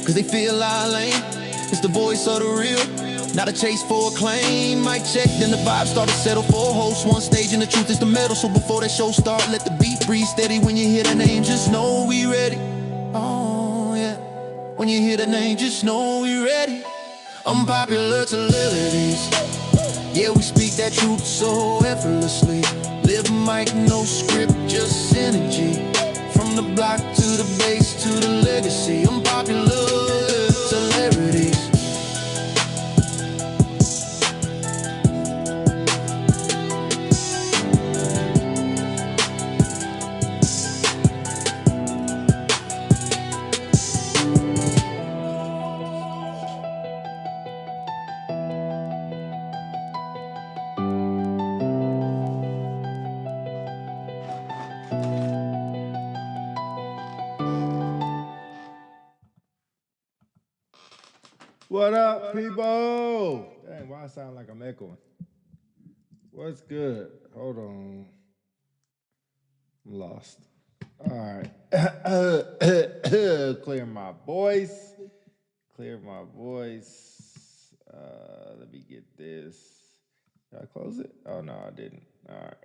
cause they feel our lane. It's the voice of the real, not a chase for a claim. Mic check, then the vibe start to settle for a host. One stage and the truth is the metal. So before that show start, let the beat breathe steady. When you hear the name, just know we ready. Oh yeah. When you hear the name, just know we ready. Unpopular celebrities. Yeah, we speak that truth so effortlessly. Live mic, no script, just energy. From the block to the base to the legacy. Unpopular celebrities. What up, people? Dang, why I sound like I'm echoing? What's good? Hold on. I'm lost. All right. Clear my voice. Clear my voice. Let me get this. Did I close it? Oh, no, I didn't. All right.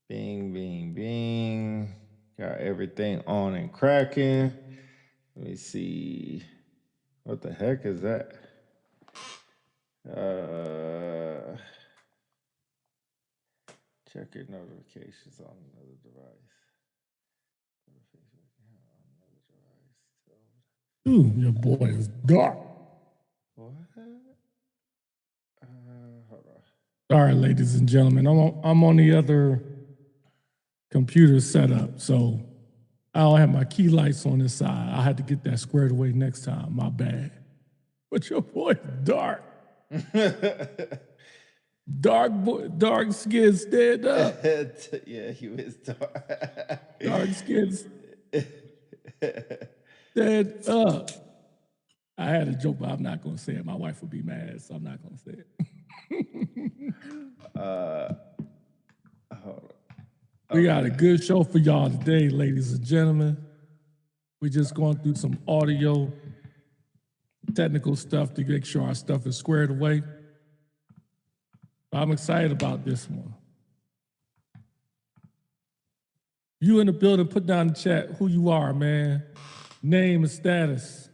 Bing, bing, bing. Got everything on and cracking. Let me see. What the heck is that? Check your notifications on another device. Ooh, your boy is dark. What? Hold on. All right, ladies and gentlemen, I'm on the other computer setup, so I don't have my key lights on this side. I had to get that squared away next time. My bad. But your boy is dark. Dark skin, stand up. Yeah, he was dark. Dark skin, stand up. I had a joke, but I'm not going to say it. My wife would be mad, so I'm not going to say it. Hold on. We got a good show for y'all today, ladies and gentlemen. We're just going through some audio, technical stuff to make sure our stuff is squared away. I'm excited about this one. You in the building, put down in the chat who you are, man. Name and status.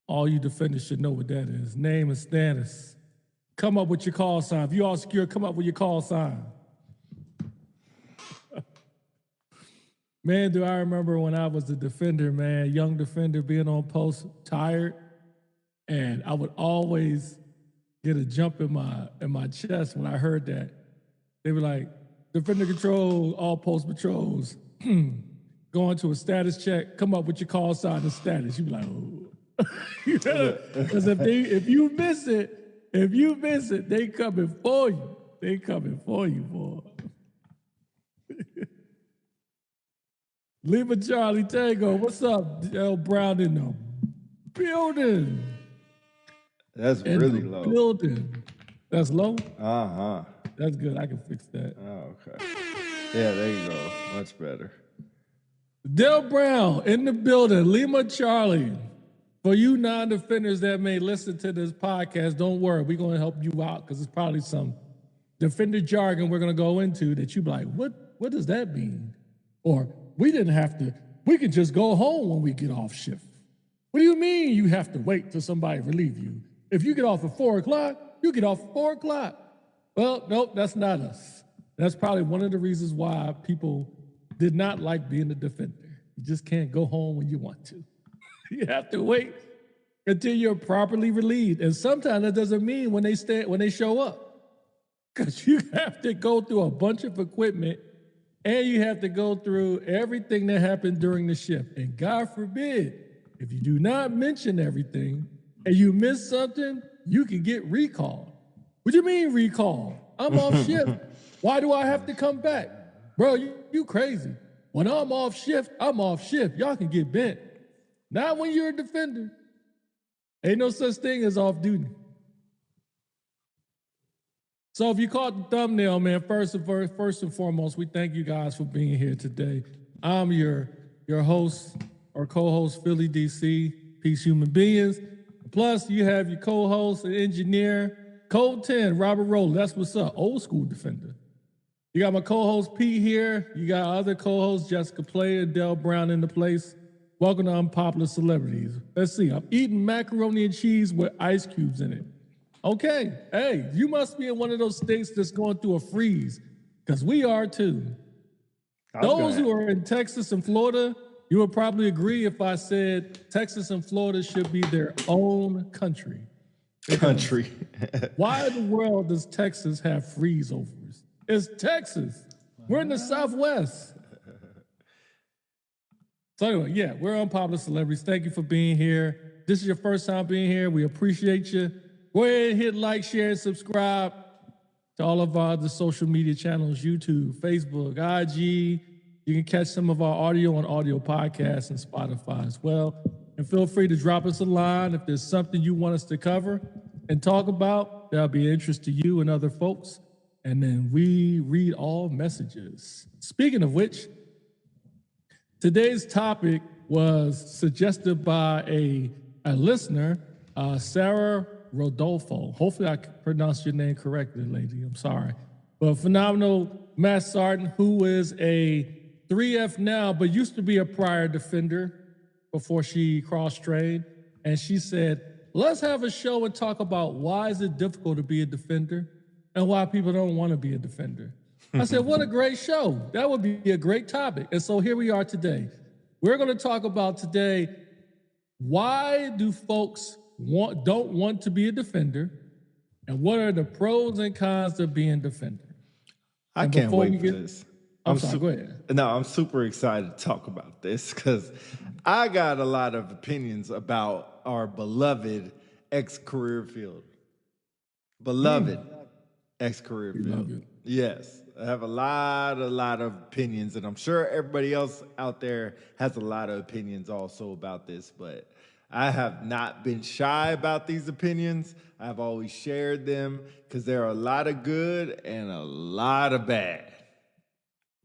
All you defenders should know what that is. Name and status. Come up with your call sign. If you all secure, come up with your call sign. Man, do I remember when I was a defender, man, young defender, being on post, tired, and I would always get a jump in my chest when I heard that. They were like, defender control, all post patrols, going to a status check, come up with your call sign and status. You'd be like, oh. Because if you miss it, they coming for you. They coming for you, boy. Lima Charlie Tango, what's up? L Brown in the building. That's really low. Building. That's low? Uh-huh. That's good. I can fix that. Oh, okay. Yeah, there you go. Much better. Del Brown in the building. Lima Charlie. For you non-defenders that may listen to this podcast, don't worry. We're going to help you out because it's probably some defender jargon we're going to go into that you be like, what does that mean? Or we didn't have to, we can just go home when we get off shift. What do you mean you have to wait till somebody relieve you? If you get off at 4 o'clock, you get off at 4 o'clock. Well, nope, that's not us. That's probably one of the reasons why people did not like being a defender. You just can't go home when you want to. You have to wait until you're properly relieved. And sometimes that doesn't mean when they show up. Because you have to go through a bunch of equipment and you have to go through everything that happened during the shift. And God forbid, if you do not mention everything and you miss something, you can get recalled. What do you mean recalled? I'm off shift. Why do I have to come back? Bro, you crazy. When I'm off shift, I'm off shift. Y'all can get bent. Not when you're a defender. Ain't no such thing as off duty. So if you caught the thumbnail, man, first and foremost, we thank you guys for being here today. I'm your host or co-host, Philly DC. peace human beings. Plus, you have your co-host and engineer, Code 10, Robert Rowland. That's what's up, old school defender. You got my co-host Pete here. You got other co-hosts, Jessica Player, Dell Brown in the place. Welcome to Unpopular Celebrities. Let's see, I'm eating macaroni and cheese with ice cubes in it. Okay, hey, you must be in one of those states that's going through a freeze, because we are too. Those who are in Texas and Florida, you would probably agree if I said Texas and Florida should be their own country. Why in the world does Texas have freeze overs? It's Texas. We're in the Southwest. So anyway, yeah, we're Unpopular Celebrities. Thank you for being here. This is your first time being here. We appreciate you. Go ahead and hit like, share, and subscribe to all of our other social media channels, YouTube, Facebook, IG. You can catch some of our audio on audio podcasts and Spotify as well. And feel free to drop us a line if there's something you want us to cover and talk about. That'll be of interest to you and other folks. And then we read all messages. Speaking of which, today's topic was suggested by a listener, Sarah Rodolfo. Hopefully I pronounced your name correctly, lady. I'm sorry. But phenomenal Matt Sarton, who is a 3F now, but used to be a prior defender before she cross-trained. And she said, let's have a show and talk about why is it difficult to be a defender and why people don't want to be a defender. I said, what a great show. That would be a great topic. And so here we are today. We're going to talk about today, why do folks don't want to be a defender, and what are the pros and cons of being a defender? I can't wait for this. I'm sorry, go ahead. No, I'm super excited to talk about this because I got a lot of opinions about our beloved ex-career field. Beloved ex-career field. Yes. I have a lot of opinions, and I'm sure everybody else out there has a lot of opinions also about this, but I have not been shy about these opinions. I've always shared them because there are a lot of good and a lot of bad.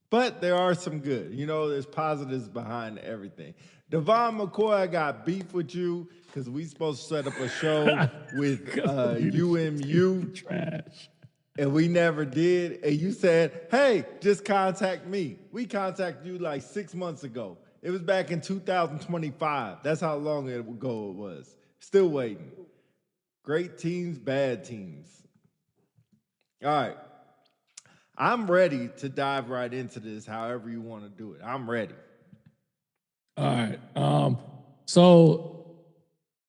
But there are some good. You know, there's positives behind everything. Devon McCoy, I got beef with you because we supposed to set up a show with UMU. Trash. And we never did. And you said, hey, just contact me. We contacted you like 6 months ago. It was back in 2025. That's how long ago it was. Still waiting. Great teams, bad teams. All right. I'm ready to dive right into this however you want to do it. I'm ready. All right. So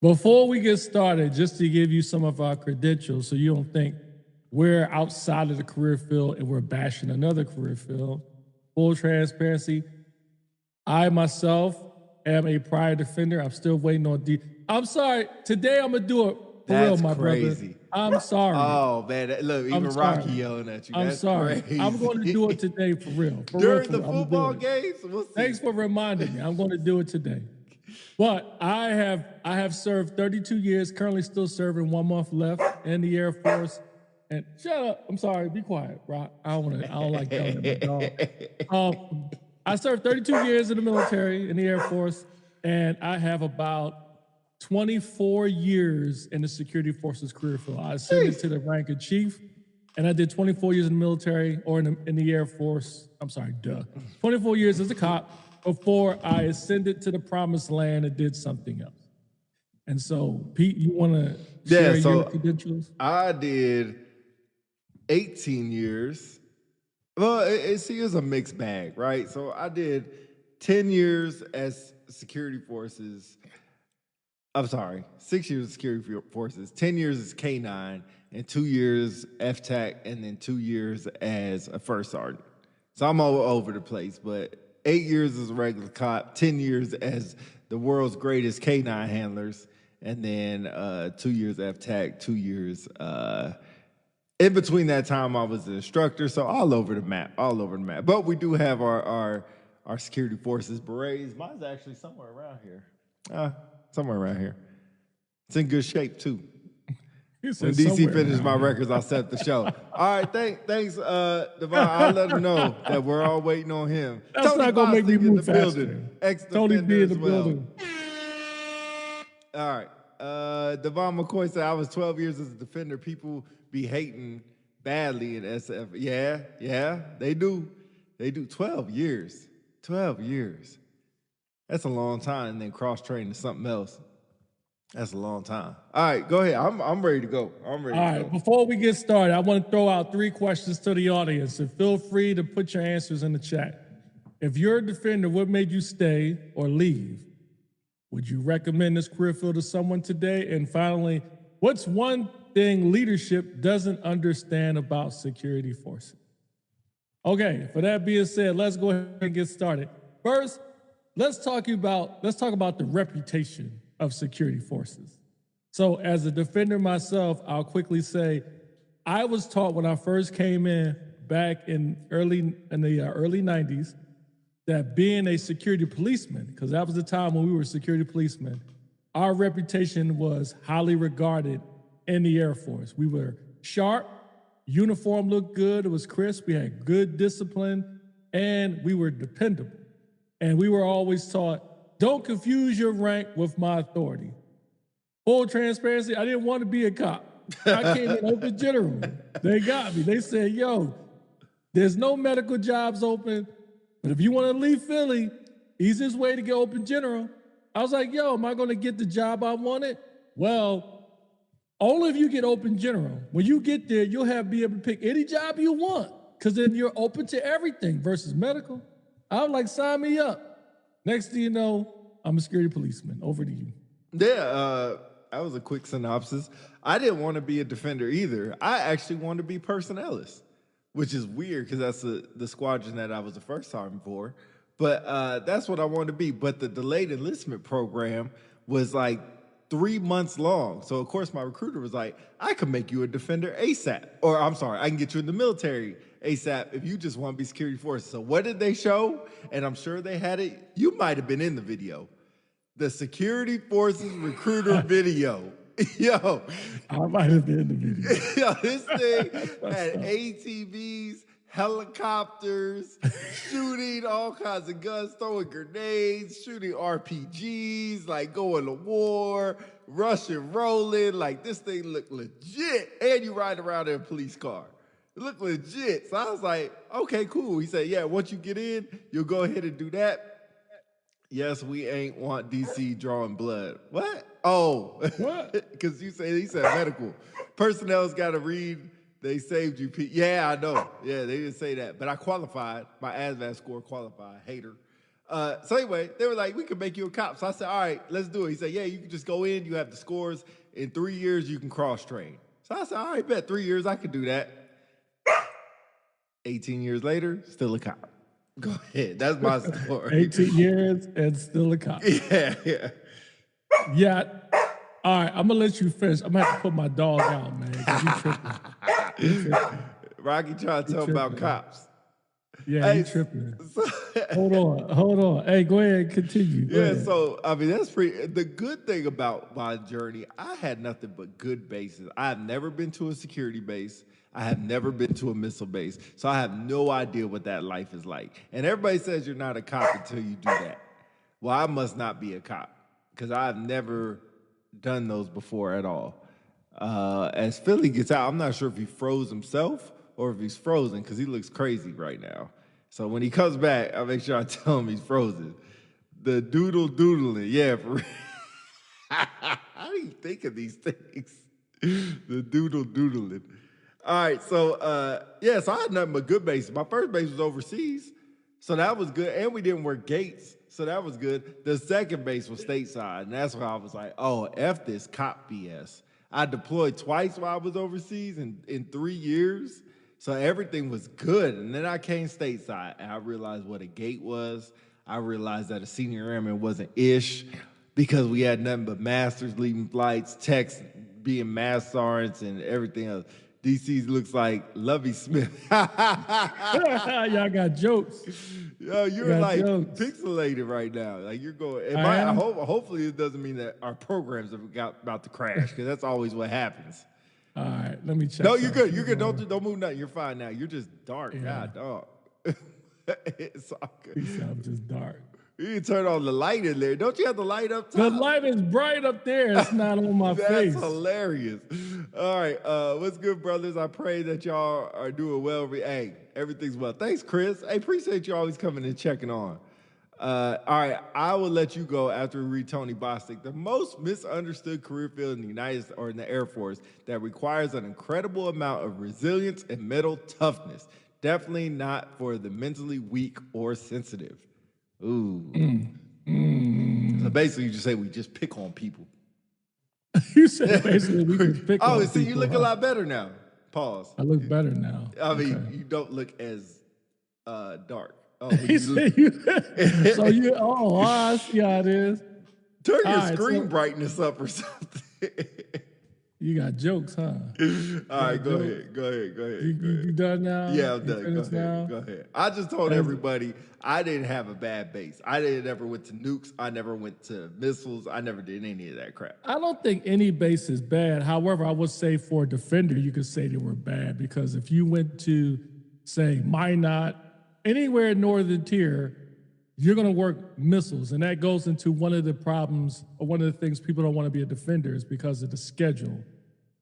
before we get started, just to give you some of our credentials so you don't think we're outside of the career field and we're bashing another career field. Full transparency. I myself am a prior defender. I'm still waiting on I'm sorry. Today I'm going to do it for real, my crazy. brother. I'm sorry. Oh, man. Look, even Rocky yelling at you. I'm sorry. Crazy. I'm going to do it today for real. During the football games? We'll see. Thanks for reminding me. I'm going to do it today. But I have served 32 years, currently still serving, 1 month left in the Air Force. And shut up. I'm sorry. Be quiet, Rock. I don't like yelling at my dog. I served 32 years in the military, in the Air Force, and I have about 24 years in the security forces career field. I ascended to the rank of chief, and I did 24 years in the military or in the Air Force. 24 years as a cop before I ascended to the promised land and did something else. And so, Pete, you want to share your credentials? I did 18 years. Well, it was a mixed bag, right? So I did 10 years as security forces. I'm sorry, 6 years of security forces, 10 years as K9, and 2 years FTAC, and then 2 years as a first sergeant. So I'm all over the place, but 8 years as a regular cop, 10 years as the world's greatest K9 handlers, and then 2 years FTAC, 2 years in between that time, I was an instructor, so all over the map. But we do have our security forces berets. Mine's actually somewhere around here. It's in good shape, too. When DC finishes my records, I'll set the show. All right, thanks, Devon. I'll let him know that we're all waiting on him. That's Tony not going to make me move faster. Tony B in the building. All right. Devon McCoy said, I was 12 years as a defender. People be hating badly in SF. Yeah, they do. They do 12 years. 12 years. That's a long time. And then cross-train to something else. That's a long time. All right, go ahead. I'm ready to go. I'm ready All to right, go. before we get started, I want to throw out 3 questions to the audience, and feel free to put your answers in the chat. If you're a defender, what made you stay or leave? Would you recommend this career field to someone today? And finally, what's one thing leadership doesn't understand about security forces? Okay, for that being said, let's go ahead and get started. First, let's talk about the reputation of security forces. So as a defender myself, I'll quickly say, I was taught when I first came in back in the early 90s that being a security policeman, because that was the time when we were security policemen, our reputation was highly regarded in the Air Force. We were sharp, uniform looked good, it was crisp, we had good discipline, and we were dependable. And we were always taught, don't confuse your rank with my authority. Full transparency, I didn't want to be a cop. I came in open general. They got me. They said, yo, there's no medical jobs open, but if you want to leave Philly, easiest way to get open general. I was like, yo, am I going to get the job I wanted? Well, only if you get open general. When you get there, you'll be able to pick any job you want, because then you're open to everything versus medical. I was like, sign me up. Next thing you know, I'm a security policeman. Over to you. Yeah, that was a quick synopsis. I didn't want to be a defender either. I actually wanted to be personnelist, which is weird because that's the squadron that I was the first sergeant for. But that's what I wanted to be. But the delayed enlistment program was like 3 months long. So, of course, my recruiter was like, I can make you a defender ASAP. Or, I'm sorry, I can get you in the military ASAP if you just want to be security forces. So what did they show? And I'm sure they had it. You might have been in the video. The security forces recruiter video. Yo. I might have been in the video. Yo, this thing had ATVs, helicopters, shooting all kinds of guns, throwing grenades, shooting RPGs, like going to war, Russian rolling. Like, this thing looked legit. And you ride around in a police car. It looked legit. So I was like, okay, cool. He said, yeah, once you get in, you'll go ahead and do that. Yes, we ain't want DC drawing blood. What? Oh, what? Because he said medical. Personnel's got to read, they saved you. Yeah, I know. Yeah, they didn't say that. But I qualified. My ASVAB score qualified. Hater. So anyway, they were like, we can make you a cop. So I said, all right, let's do it. He said, yeah, you can just go in. You have the scores. In 3 years, you can cross-train. So I said, all right, bet 3 years, I could do that. 18 years later, still a cop. Go ahead. That's my story. 18 years and still a cop. Yeah. Yeah. All right, I'm going to let you finish. I'm going to have to put my dog out, man, because you tripping. Rocky trying to tell about cops. Yeah, you tripping. Hold on. Hey, go ahead and continue. Go ahead. So, I mean, that's pretty. The good thing about my journey, I had nothing but good bases. I have never been to a security base. I have never been to a missile base. So I have no idea what that life is like. And everybody says you're not a cop until you do that. Well, I must not be a cop because I've never done those before at all. As Philly gets out, I'm not sure if he froze himself or if he's frozen because he looks crazy right now. So when he comes back, I'll make sure I tell him he's frozen. The doodling, yeah, for real. How do you think of these things? The doodling. All right, so so I had nothing but good bases. My first base was overseas, so that was good, and we didn't wear gates, so that was good. The second base was stateside, and that's why I was like, oh, F this cop BS. I deployed twice while I was overseas in 3 years, so everything was good. And then I came stateside, and I realized what a gate was. I realized that a senior airman wasn't ish because we had nothing but masters leading flights, techs being master sergeants, and everything else. DC looks like Lovey Smith. Y'all got jokes. Yo, you're like jokes. Pixelated right now. Like you're going. Hopefully, it doesn't mean that our programs are about to crash because that's always what happens. All right, let me check. No, you're good. You're good. Don't move nothing. You're fine now. You're just dark. Yeah. God, dog. It's all good. I'm just dark. You can turn on the light in there. Don't you have the light up top? The light is bright up there. It's not on my face. That's hilarious. All right. What's good, brothers? I pray that y'all are doing well. Hey, everything's well. Thanks, Chris. Hey, appreciate you always coming and checking on. All right. I will let you go after we read Tony Bostic. The most misunderstood career field in the in the Air Force that requires an incredible amount of resilience and mental toughness. Definitely not for the mentally weak or sensitive. Ooh. So basically, you just say we just pick on people. You said basically we can pick on Oh, see, people, you look a lot better now. Pause. I look better now. I mean, you don't look as dark. Oh, He said you. So you. Oh, I see how it is. Turn your screen brightness up or something. You got jokes, huh? All right, go ahead. You done now? Yeah, I'm done. Go ahead. I just told everybody I didn't have a bad base. I never went to nukes. I never went to missiles. I never did any of that crap. I don't think any base is bad. However, I would say for a defender, you could say they were bad because if you went to, say, Minot, anywhere in Northern Tier, you're going to work missiles. And that goes into one of the problems or one of the things people don't want to be a defender is because of the schedule.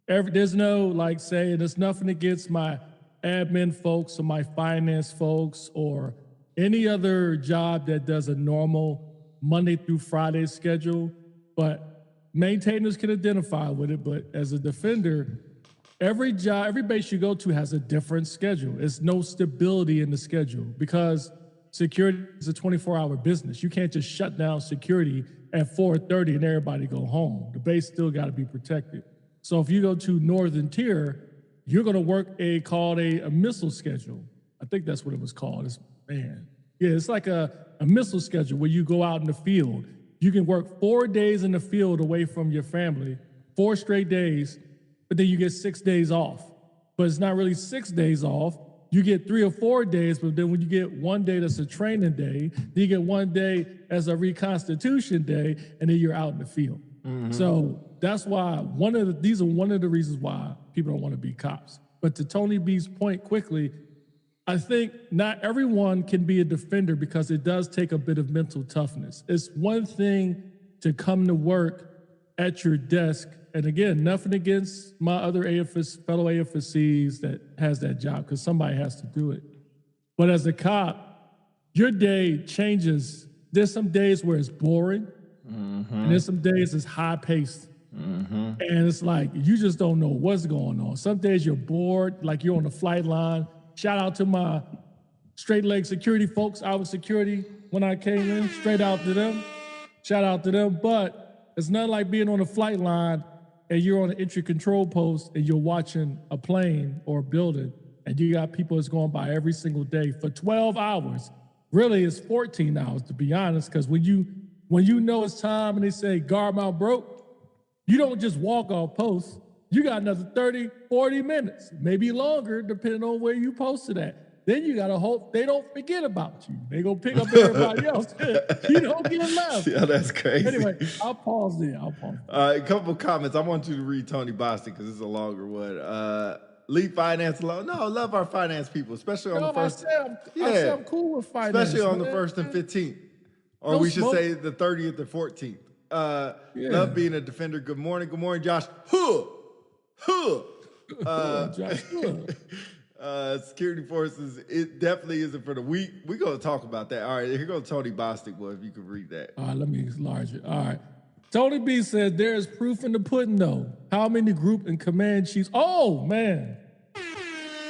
There's no, like, say, there's nothing against my admin folks or my finance folks or any other job that does a normal Monday through Friday schedule, but maintainers can identify with it. But as a defender, every job, every base you go to has a different schedule. There's no stability in the schedule because security is a 24-hour business. You can't just shut down security at 4:30 and everybody go home. The base still got to be protected. So if you go to Northern Tier, you're going to work called a missile schedule. I think that's what it was called. It's like a missile schedule where you go out in the field. You can work 4 days in the field away from your family, 4 straight days, but then you get 6 days off. But it's not really 6 days off. You get 3 or 4 days, but then when you get 1 day that's a training day, then you get 1 day as a reconstitution day, and then you're out in the field. Mm-hmm. So that's why these are one of the reasons why people don't want to be cops. But to Tony B's point quickly, I think not everyone can be a defender because it does take a bit of mental toughness. It's one thing to come to work at your desk, and again, nothing against my other fellow AFSCs that has that job because somebody has to do it. But as a cop, your day changes. There's some days where it's boring, and there's some days it's high-paced. And it's like, you just don't know what's going on. Some days you're bored, like you're on the flight line. Shout out to my straight leg security folks, I was security when I came in, straight out to them. Shout out to them. But it's not like being on a flight line and you're on an entry control post and you're watching a plane or a building and you got people that's going by every single day for 12 hours. Really, it's 14 hours, to be honest, because when you know it's time and they say guard mount broke, you don't just walk off post. You got another 30, 40 minutes, maybe longer, depending on where you posted at. Then you got to hope they don't forget about you. They go pick up everybody else. You don't get left. Yeah, that's crazy. Anyway, I'll pause there. A couple comments. I want you to read Tony Bostic because it's a longer one. Leave finance alone. No, I love our finance people, especially on the first. I said I'm cool with finance. Especially on the 1st and 15th. Or we should say the 30th and 14th. Love being a defender. Good morning, Josh. Security forces, it definitely isn't for the weak. We're going to talk about that. All right, here goes Tony Bostic. Well, if you could read that. All right, let me enlarge it. All right. Tony B says there is proof in the pudding, though. How many group and command chiefs? Oh, man.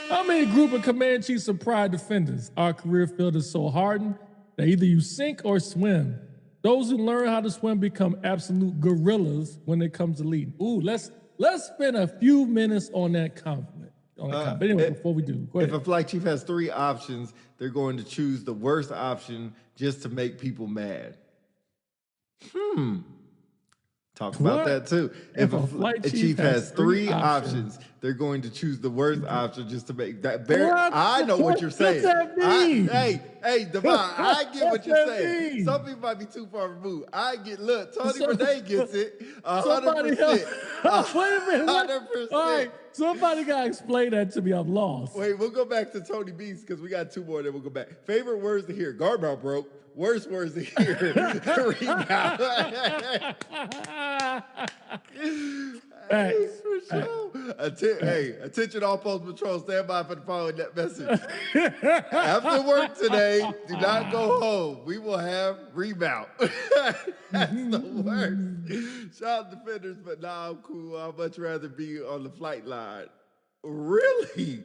How many group and command chiefs are pride defenders? Our career field is so hardened that either you sink or swim. Those who learn how to swim become absolute gorillas when it comes to leading. Ooh, let's spend a few minutes on that compliment. But anyway, before we do, go ahead. If a flight chief has 3 options, they're going to choose the worst option just to make people mad. Talk about that too. If a flight chief has 3 options, they're going to choose the worst option just to make that. I know what you're saying. Hey, Devon, I get what you're saying. Some people might be too far removed. Look, Tony Renee gets it 100%. Wait a minute. 100%. All right, somebody got to explain that to me. I'm lost. Wait, we'll go back to Tony B's because we got 2 more, then we'll go back. Favorite words to hear: guard mount broke, Worst words to hear. Rebound. Facts. For sure. Hey, attention all post patrol. Stand by for the following message. After work today, do not go home. We will have rebound. That's the worst. Shout out defenders, but nah, I'm cool. I'd much rather be on the flight line. Really?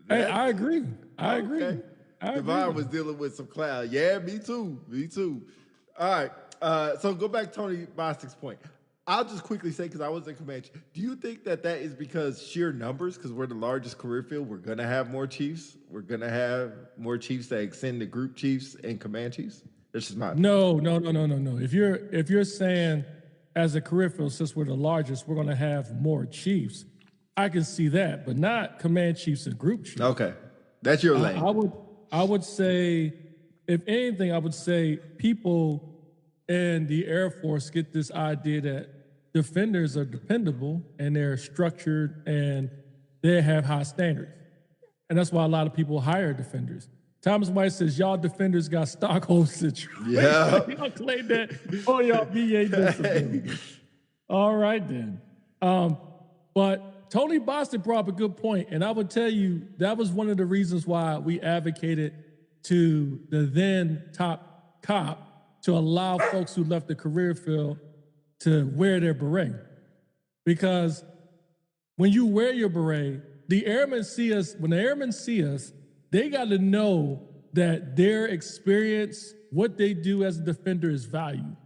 Hey, I agree. I agree. Okay. Devon was dealing with some cloud. Yeah, me too. All right. So go back to Tony Bostic's point. I'll just quickly say, because I was in Comanche, do you think that is because sheer numbers, because we're the largest career field, we're going to have more chiefs? We're going to have more chiefs that extend the group chiefs and Comanches? This is my No. If you're saying as a career field, since we're the largest, we're going to have more chiefs, I can see that, but not command chiefs and group chiefs. Okay. That's your lane. I would say, if anything, I would say people in the Air Force get this idea that defenders are dependable and they're structured and they have high standards. And that's why a lot of people hire defenders. Thomas White says, y'all defenders got Stockholm syndrome. Yeah. Y'all claim that on y'all VA discipline. All right, then. But Tony Bostic brought up a good point, and I would tell you that was one of the reasons why we advocated to the then top cop to allow folks who left the career field to wear their beret. Because when you wear your beret, the airmen see us, when the airmen see us, they got to know that their experience, what they do as a defender is valued.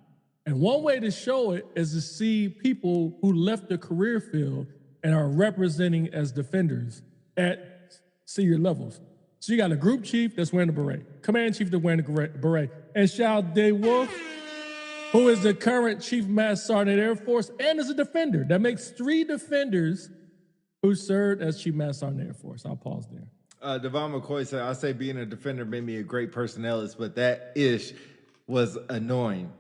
And one way to show it is to see people who left the career field and are representing as defenders at senior levels. So you got a group chief that's wearing the beret, command chief that's wearing the beret, and Shao Day Wolf, who is the current Chief Master Sergeant Air Force and is a defender. That makes 3 defenders who served as Chief Master Sergeant Air Force. I'll pause there. Devon McCoy said, I say being a defender made me a great personnelist, but that ish was annoying.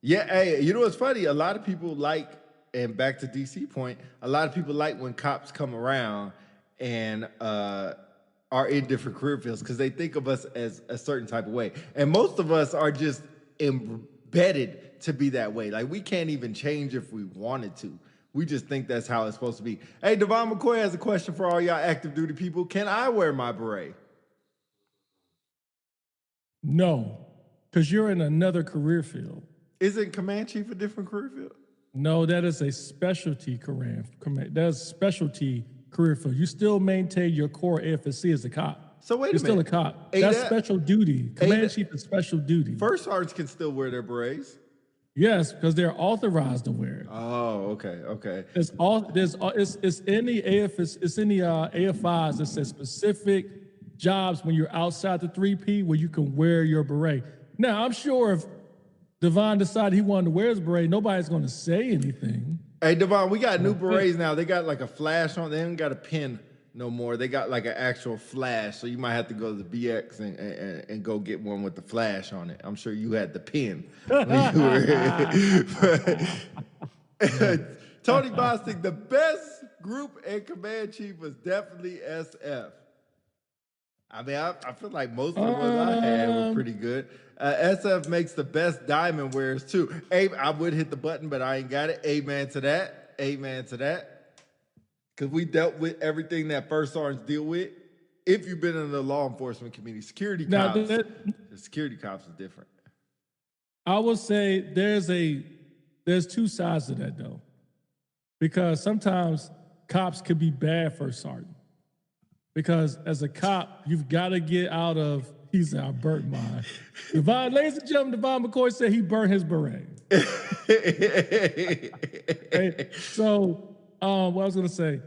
Yeah, hey, you know what's funny? A lot of people like, and back to DC point, a lot of people like when cops come around and are in different career fields because they think of us as a certain type of way. And most of us are just embedded to be that way. Like, we can't even change if we wanted to. We just think that's how it's supposed to be. Hey, Devon McCoy has a question for all y'all active duty people. Can I wear my beret? No, because you're in another career field. Isn't command chief a different career field? No, that is a specialty career. That's specialty career field. You still maintain your core AFSC as a cop. So wait a minute. You're still a cop. That's special duty. Command chief is special duty. First sergeants can still wear their berets. Yes, because they're authorized to wear it. Oh, okay. It's in the AFS. It's in the AFIs. It says specific jobs when you're outside the 3P where you can wear your beret. Now, I'm sure if Devon decided he wanted to wear his beret, nobody's going to say anything. Hey, Devon, we got new berets now. They got like a flash on. They haven't got a pin no more. They got like an actual flash. So you might have to go to the BX and go get one with the flash on it. I'm sure you had the pin when you were here. Tony Bostic, the best group and command chief was definitely SF. I mean, I feel like most of the ones I had were pretty good. SF makes the best diamond wearers too. I would hit the button, but I ain't got it. Amen to that. Because we dealt with everything that first sergeants deal with. If you've been in the law enforcement community, security cops, the security cops is different. I would say there's 2 sides to that though, because sometimes cops could be bad first sergeant. Because as a cop, you've got to get out of, he said, I burnt mine. Ladies and gentlemen, Devon McCoy said he burnt his beret. Okay? So, what I was going to say,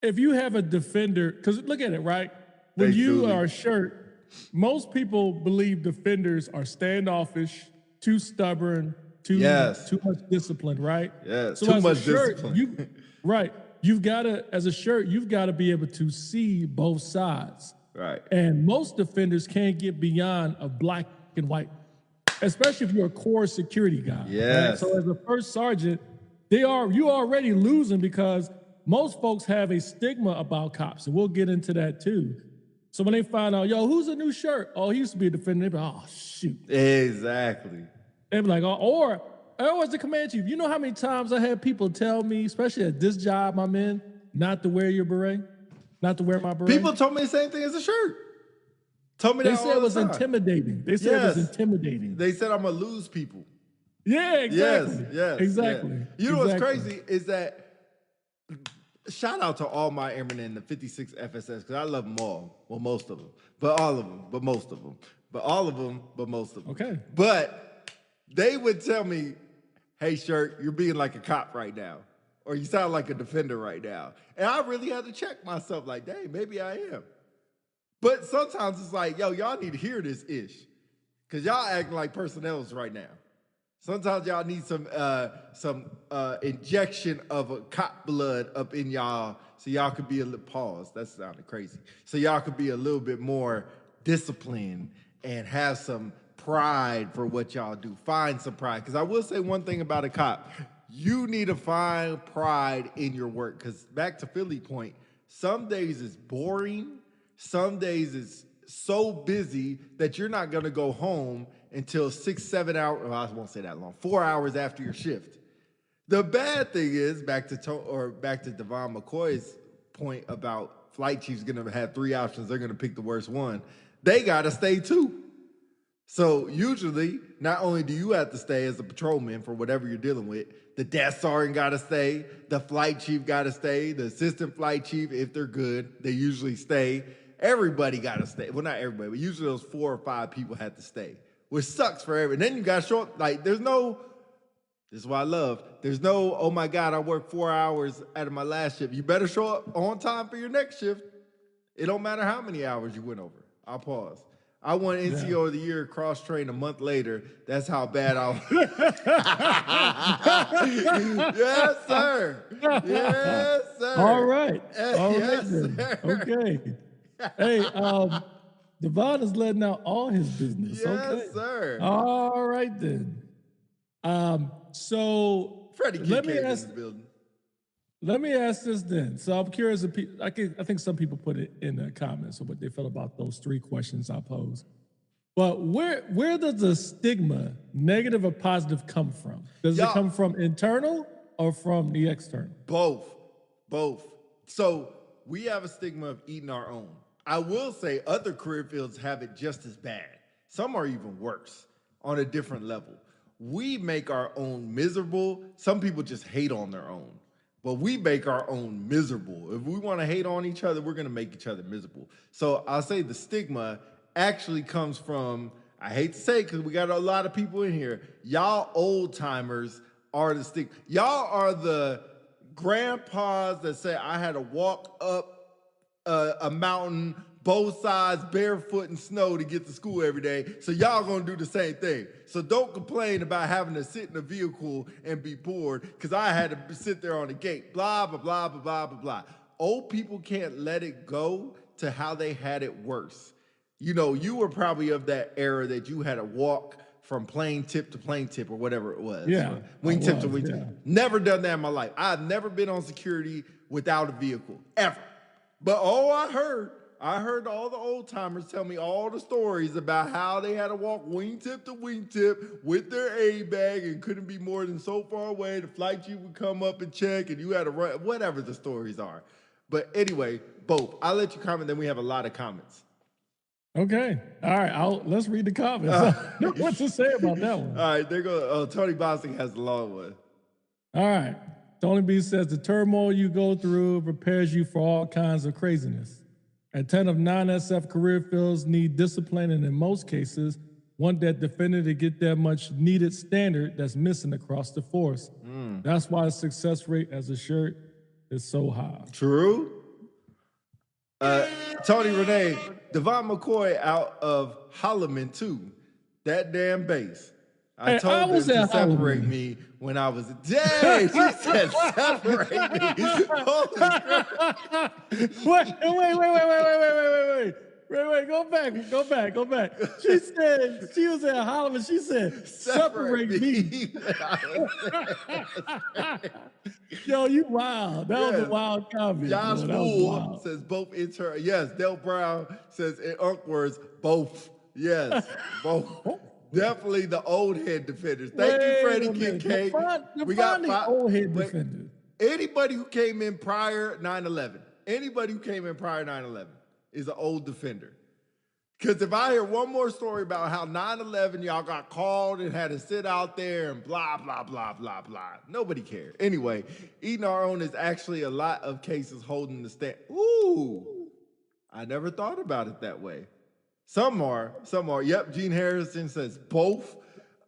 if you have a defender, because look at it, right? When you are a shirt, most people believe defenders are standoffish, too stubborn, too much discipline, right? Yeah, so too much discipline. Right. You've got to, as a shirt, you've got to be able to see both sides. Right. And most defenders can't get beyond a black and white, especially if you're a core security guy. Yes. Right? So as a first sergeant, you already losing because most folks have a stigma about cops, and we'll get into that too. So when they find out, yo, who's a new shirt? Oh, he used to be a defender. They be like, oh, shoot. Exactly. They be like, oh, or I was the command chief. You know how many times I had people tell me, especially at this job I'm in, not to wear your beret? Not to wear my beret? People told me the same thing as a shirt. Told me They that said all it was the time. intimidating. They said it was intimidating. They said I'm going to lose people. Yeah, exactly. Yes, exactly. Yeah. You know what's crazy is that shout out to all my airmen in the 56 FSS because I love them all. Well, most of them. But all of them. But most of them. But all of them. But most of them. Okay. But they would tell me, hey, Shirt, you're being like a cop right now. Or you sound like a defender right now. And I really had to check myself like, dang, maybe I am. But sometimes it's like, yo, y'all need to hear this ish. Because y'all acting like personnels right now. Sometimes y'all need some injection of a cop blood up in y'all so y'all could be a little, pause, that sounded crazy. So y'all could be a little bit more disciplined and have some pride for what y'all do. Find some pride. Because I will say one thing about a cop. You need to find pride in your work. Because back to Philly point, some days it's boring. Some days it's so busy that you're not going to go home until 6-7 hours, well, I won't say that long, 4 hours after your shift. The bad thing is, back to Devon McCoy's point about flight chiefs going to have 3 options, they're going to pick the worst one. They got to stay too. So usually, not only do you have to stay as a patrolman for whatever you're dealing with, the desk sergeant got to stay, the flight chief got to stay, the assistant flight chief, if they're good, they usually stay. Everybody got to stay. Well, not everybody, but usually those 4 or 5 people have to stay, which sucks for everyone. Then you got to show up, like, there's no, this is what I love, there's no, oh my God, I worked 4 hours out of my last shift. You better show up on time for your next shift. It don't matter how many hours you went over. I'll pause. I won NCO of the Year cross-train a month later. That's how bad I was. Yes, sir. Yes, sir. All right. All yes, right, sir. Okay. Hey, Devon is letting out all his business. Yes, okay. sir. All right then. So Freddie let me Kincaid in ask. the building. Let me ask this then. So I'm curious if I think some people put it in the comments of what they felt about those 3 questions I posed. But where does the stigma, negative or positive, come from? Does it come from internal or from the external? Both. So we have a stigma of eating our own. I will say other career fields have it just as bad. Some are even worse on a different level. We make our own miserable. Some people just hate on their own. But we make our own miserable. If we want to hate on each other, we're going to make each other miserable. So I'll say the stigma actually comes from, I hate to say it because we got a lot of people in here, y'all old timers are the stigma. Y'all are the grandpas that say, I had to walk up a mountain, both sides, barefoot in snow to get to school every day. So y'all gonna do the same thing. So don't complain about having to sit in a vehicle and be bored because I had to sit there on the gate, blah, blah, blah, blah, blah, blah, blah. Old people can't let it go to how they had it worse. You know, you were probably of that era that you had to walk from plane tip to plane tip or whatever it was. Yeah. Wingtip to wingtip. Yeah. Never done that in my life. I've never been on security without a vehicle, ever. But I heard all the old timers tell me all the stories about how they had to walk wingtip to wingtip with their A bag and couldn't be more than so far away. The flight chief would come up and check and you had to run, whatever the stories are. But anyway, both. I'll let you comment, then we have a lot of comments. Okay. All right. Let's read the comments. What to say about that one? All right. There goes. Oh, Tony Bostic has the long one. All right. Tony B says, the turmoil you go through prepares you for all kinds of craziness. A ton of non-SF career fields need discipline, and in most cases, want that defender to get that much needed standard that's missing across the force. That's why the success rate as a shirt is so high. True. Tony Renee, Devon McCoy out of Holloman too. That damn base. I told them to separate me when I was dang. She said separate me. Holy crap. Wait. Wait, go back. She said, she was at Hollywood, she said, separate me. Yo, you wild. That was a wild comment. Josh Boy. That was Poole wild. says both internal. Yes, Del Brown says in Unc words, both. Yes, both. Definitely the old head defenders. Thank you, Freddie Kincaid. We got the old head defenders. Anybody who came in prior 9/11, anybody who came in prior 9/11 is an old defender. Because if I hear one more story about how 9/11 y'all got called and had to sit out there and blah, blah, blah, blah, blah, nobody cared. Anyway, eating our own is actually a lot of cases holding the stand. Ooh, I never thought about it that way. Some are. Yep, Gene Harrison says both.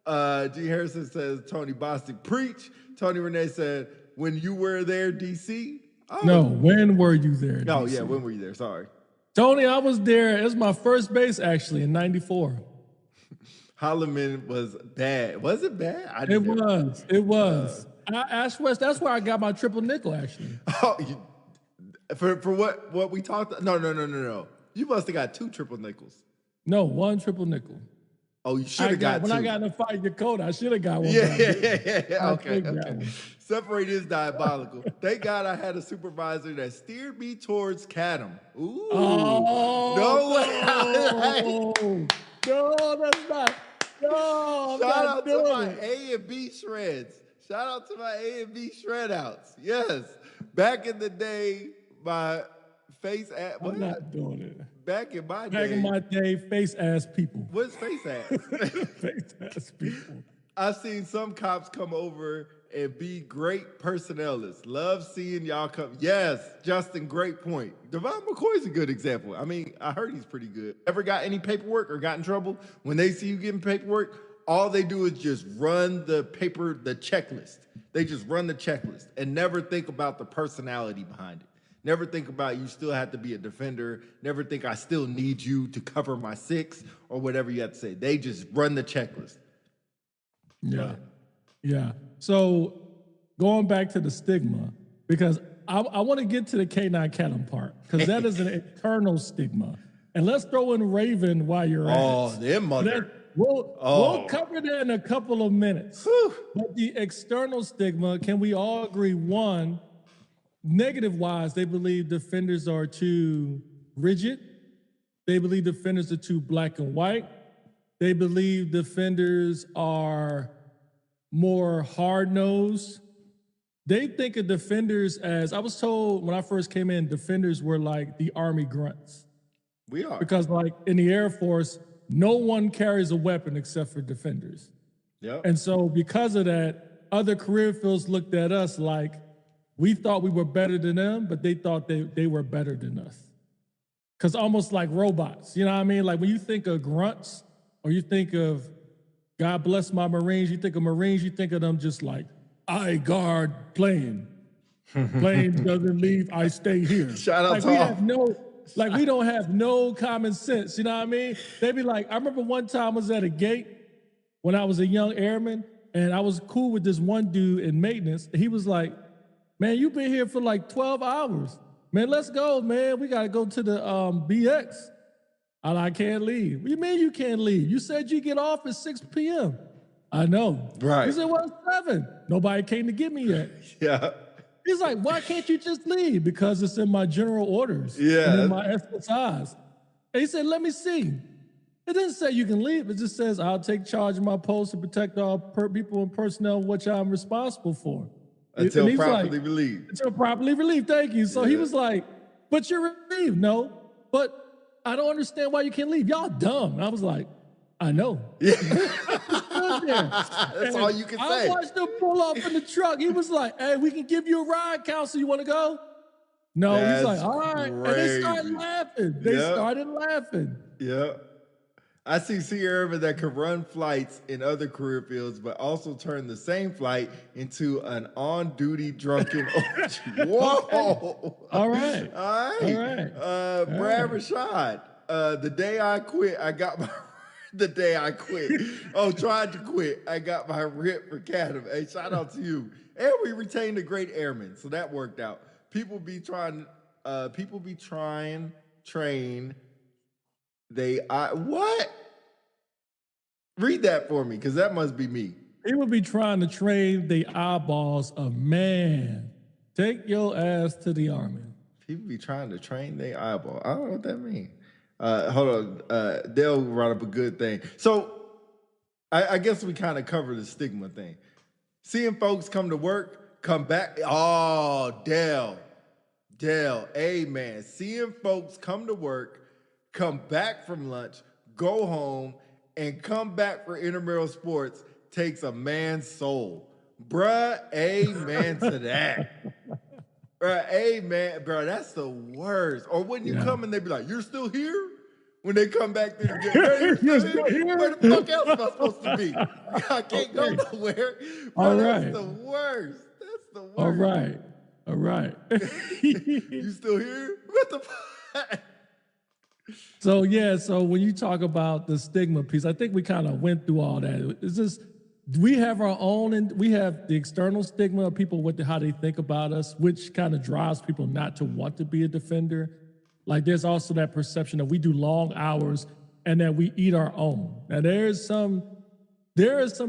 Gene Harrison says Tony Bostic preach. Tony Renee said, when you were there, DC? Oh. No, when were you there? Oh, DC? yeah, when were you there? Sorry. Tony, I was there. It was my first base, actually, in 94. Holloman was bad. Was it bad? It was. Ash West, that's where I got my triple nickel, actually. Oh, for what we talked? No. You must have got 2 triple nickels. No, 1 triple nickel. Oh, you should have got 2. When I got in a fight in Dakota, I should have got 1. Yeah. Okay. Separate is diabolical. Thank God I had a supervisor that steered me towards CADM. Ooh. Oh, no, that's not. No, Shout out to my A and B shreds. Shout out to my A and B shred outs. Yes. Back in the day, my face at I'm not doing it. Back in my day, face ass people. What's face ass? Face ass people. I've seen some cops come over and be great personnelists. Love seeing y'all come. Yes, Justin, great point. Devon McCoy's a good example. I mean, I heard he's pretty good. Ever got any paperwork or got in trouble? When they see you getting paperwork, all they do is just run the checklist. They just run the checklist and never think about the personality behind it. Never think about you still have to be a defender. Never think I still need you to cover my 6 or whatever you have to say. They just run the checklist. Yeah. So going back to the stigma, because I want to get to the K9 CADM part, because that is an internal stigma. And let's throw in Raven while you're at it. Oh, their mother. We'll cover that in a couple of minutes. Whew. But the external stigma, can we all agree, one, negative-wise, they believe defenders are too rigid. They believe defenders are too black and white. They believe defenders are more hard-nosed. They think of defenders as, I was told when I first came in, defenders were like the Army grunts. We are. Because like in the Air Force, no one carries a weapon except for defenders. Yep. And so because of that, other career fields looked at us like we thought we were better than them, but they thought they were better than us. Because almost like robots, you know what I mean? Like when you think of grunts or you think of, God bless my Marines, you think of Marines, you think of them just like, I guard plane. Plane doesn't leave, I stay here. Shout out like to we all. have no, like we don't have no common sense, you know what I mean? They be like, I remember one time I was at a gate when I was a young airman, and I was cool with this one dude in maintenance. He was like, man, you've been here for like 12 hours. Man, let's go, man. We got to go to the BX. I can't leave. What do you mean you can't leave? You said you get off at 6 p.m. I know. Right. He said, well, it's 7. Nobody came to get me yet. Yeah. He's like, why can't you just leave? Because it's in my general orders. Yeah. And in my SSIs. And he said, let me see. It doesn't say you can leave. It just says, I'll take charge of my post to protect all people and personnel which I'm responsible for. Until properly relieved. Until properly relieved, thank you. So he was like, but you're relieved. No, but I don't understand why you can't leave. Y'all dumb. And I was like, I know. Yeah. That's all you can say. I watched him pull up in the truck. He was like, hey, we can give you a ride, counsel. You want to go? No, he's like, all right. And they started laughing. They started laughing. Yeah. I see airmen that can run flights in other career fields, but also turn the same flight into an on-duty drunken orgy. Whoa! All right. Brad Rashad, the day I quit, I got my... the day I quit. Tried to quit. I got my rip for CADM. Hey, shout out to you. And we retained a great airman, so that worked out. People be trying, train What? Read that for me, because that must be me. People be trying to train the eyeballs of man. Take your ass to the army. People be trying to train their eyeball. I don't know what that means. Hold on. Dale brought up a good thing. So I guess we kind of covered the stigma thing. Seeing folks come to work, come back. Oh, Dale, amen. Seeing folks come to work, come back from lunch, go home, and come back for intramural sports takes a man's soul. Bruh, amen to that. Bruh, amen. Bruh, that's the worst. Or when you come and they be like, you're still here? When they come back to the gym, you're still here? Where the fuck else am I supposed to be? I can't go nowhere. Bro, that's the worst. That's the worst. All right. You still here? What the fuck? So when you talk about the stigma piece, I think we kind of went through all that. It's just, we have our own, and we have the external stigma of people with how they think about us, which kind of drives people not to want to be a defender. Like there's also that perception that we do long hours and that we eat our own. Now there is some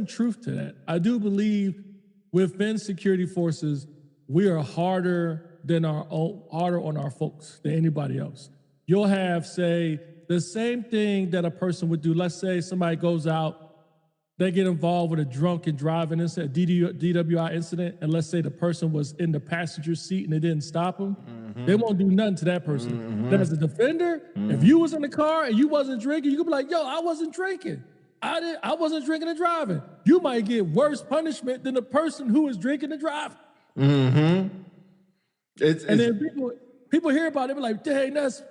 truth to that. I do believe within security forces, we are harder on our folks than anybody else. You'll have, say, the same thing that a person would do. Let's say somebody goes out, they get involved with a drunken driving incident, DWI incident, and let's say the person was in the passenger seat and they didn't stop them. They won't do nothing to that person. But as a defender, if you was in the car and you wasn't drinking, you could be like, yo, I wasn't drinking. I wasn't drinking and driving. You might get worse punishment than the person who was drinking and driving. Mm-hmm. And then people hear about it, be like, dang, that's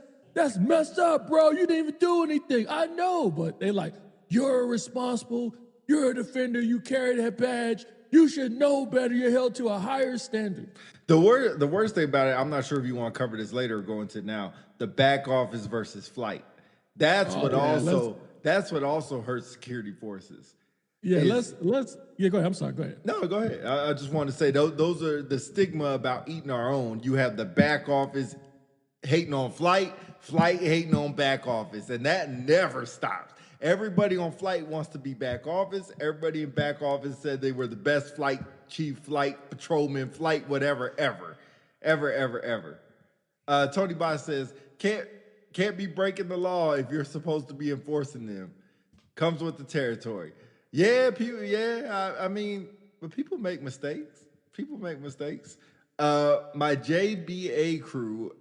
messed up, bro. You didn't even do anything. I know, but they like, you're irresponsible. You're a defender. You carry that badge. You should know better. You're held to a higher standard. The worst thing about it, I'm not sure if you want to cover this later or go into it now, the back office versus flight. That's what also hurts security forces. Yeah, go ahead. I'm sorry, go ahead. No, go ahead. I just want to say those are the stigma about eating our own. You have the back office hating on flight hating on back office, and that never stops. Everybody on flight wants to be back office. Everybody in back office said they were the best flight chief, flight patrolman, flight whatever, ever. Tony Boss says, can't be breaking the law if you're supposed to be enforcing them. Comes with the territory. Yeah, people. Yeah, I mean, but people make mistakes. My JBA crew,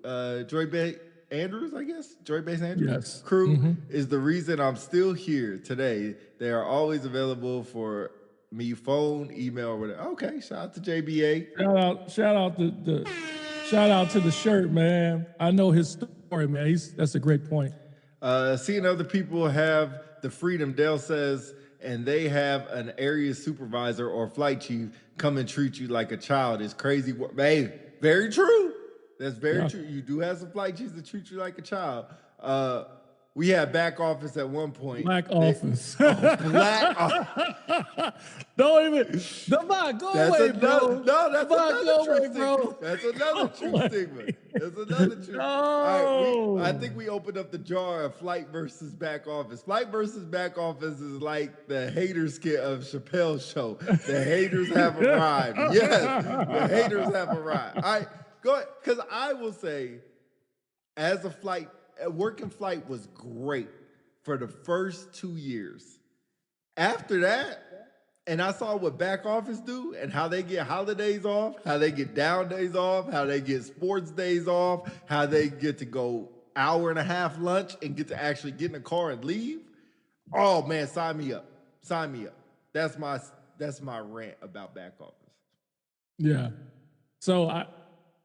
Joy Bay Andrews, I guess, Joy Base Andrews crew is the reason I'm still here today. They are always available for me, phone, email, or whatever. Okay, shout out to JBA. Shout out to the shirt, man. I know his story, man. That's a great point. Seeing other people have the freedom, Dale says, and they have an area supervisor or flight chief come and treat you like a child is crazy. Hey, very true. That's very true. You do have some flight chiefs that treat you like a child. We had back office at one point. Black office. Black office. Don't even. Go away, bro. No, that's another true stigma. Bro. That's another true stigma. That's another true. No. All right, I think we opened up the jar of flight versus back office. Flight versus back office is like the hater skit of Chappelle's show. The haters have arrived. Yes, the haters have arrived. All right, go ahead. Because I will say, as a flight, working flight was great for the first 2 years. After that, and I saw what back office do and how they get holidays off, how they get down days off, how they get sports days off, how they get to go hour and a half lunch and get to actually get in the car and leave. Oh man, sign me up. Sign me up. That's my rant about back office. Yeah. So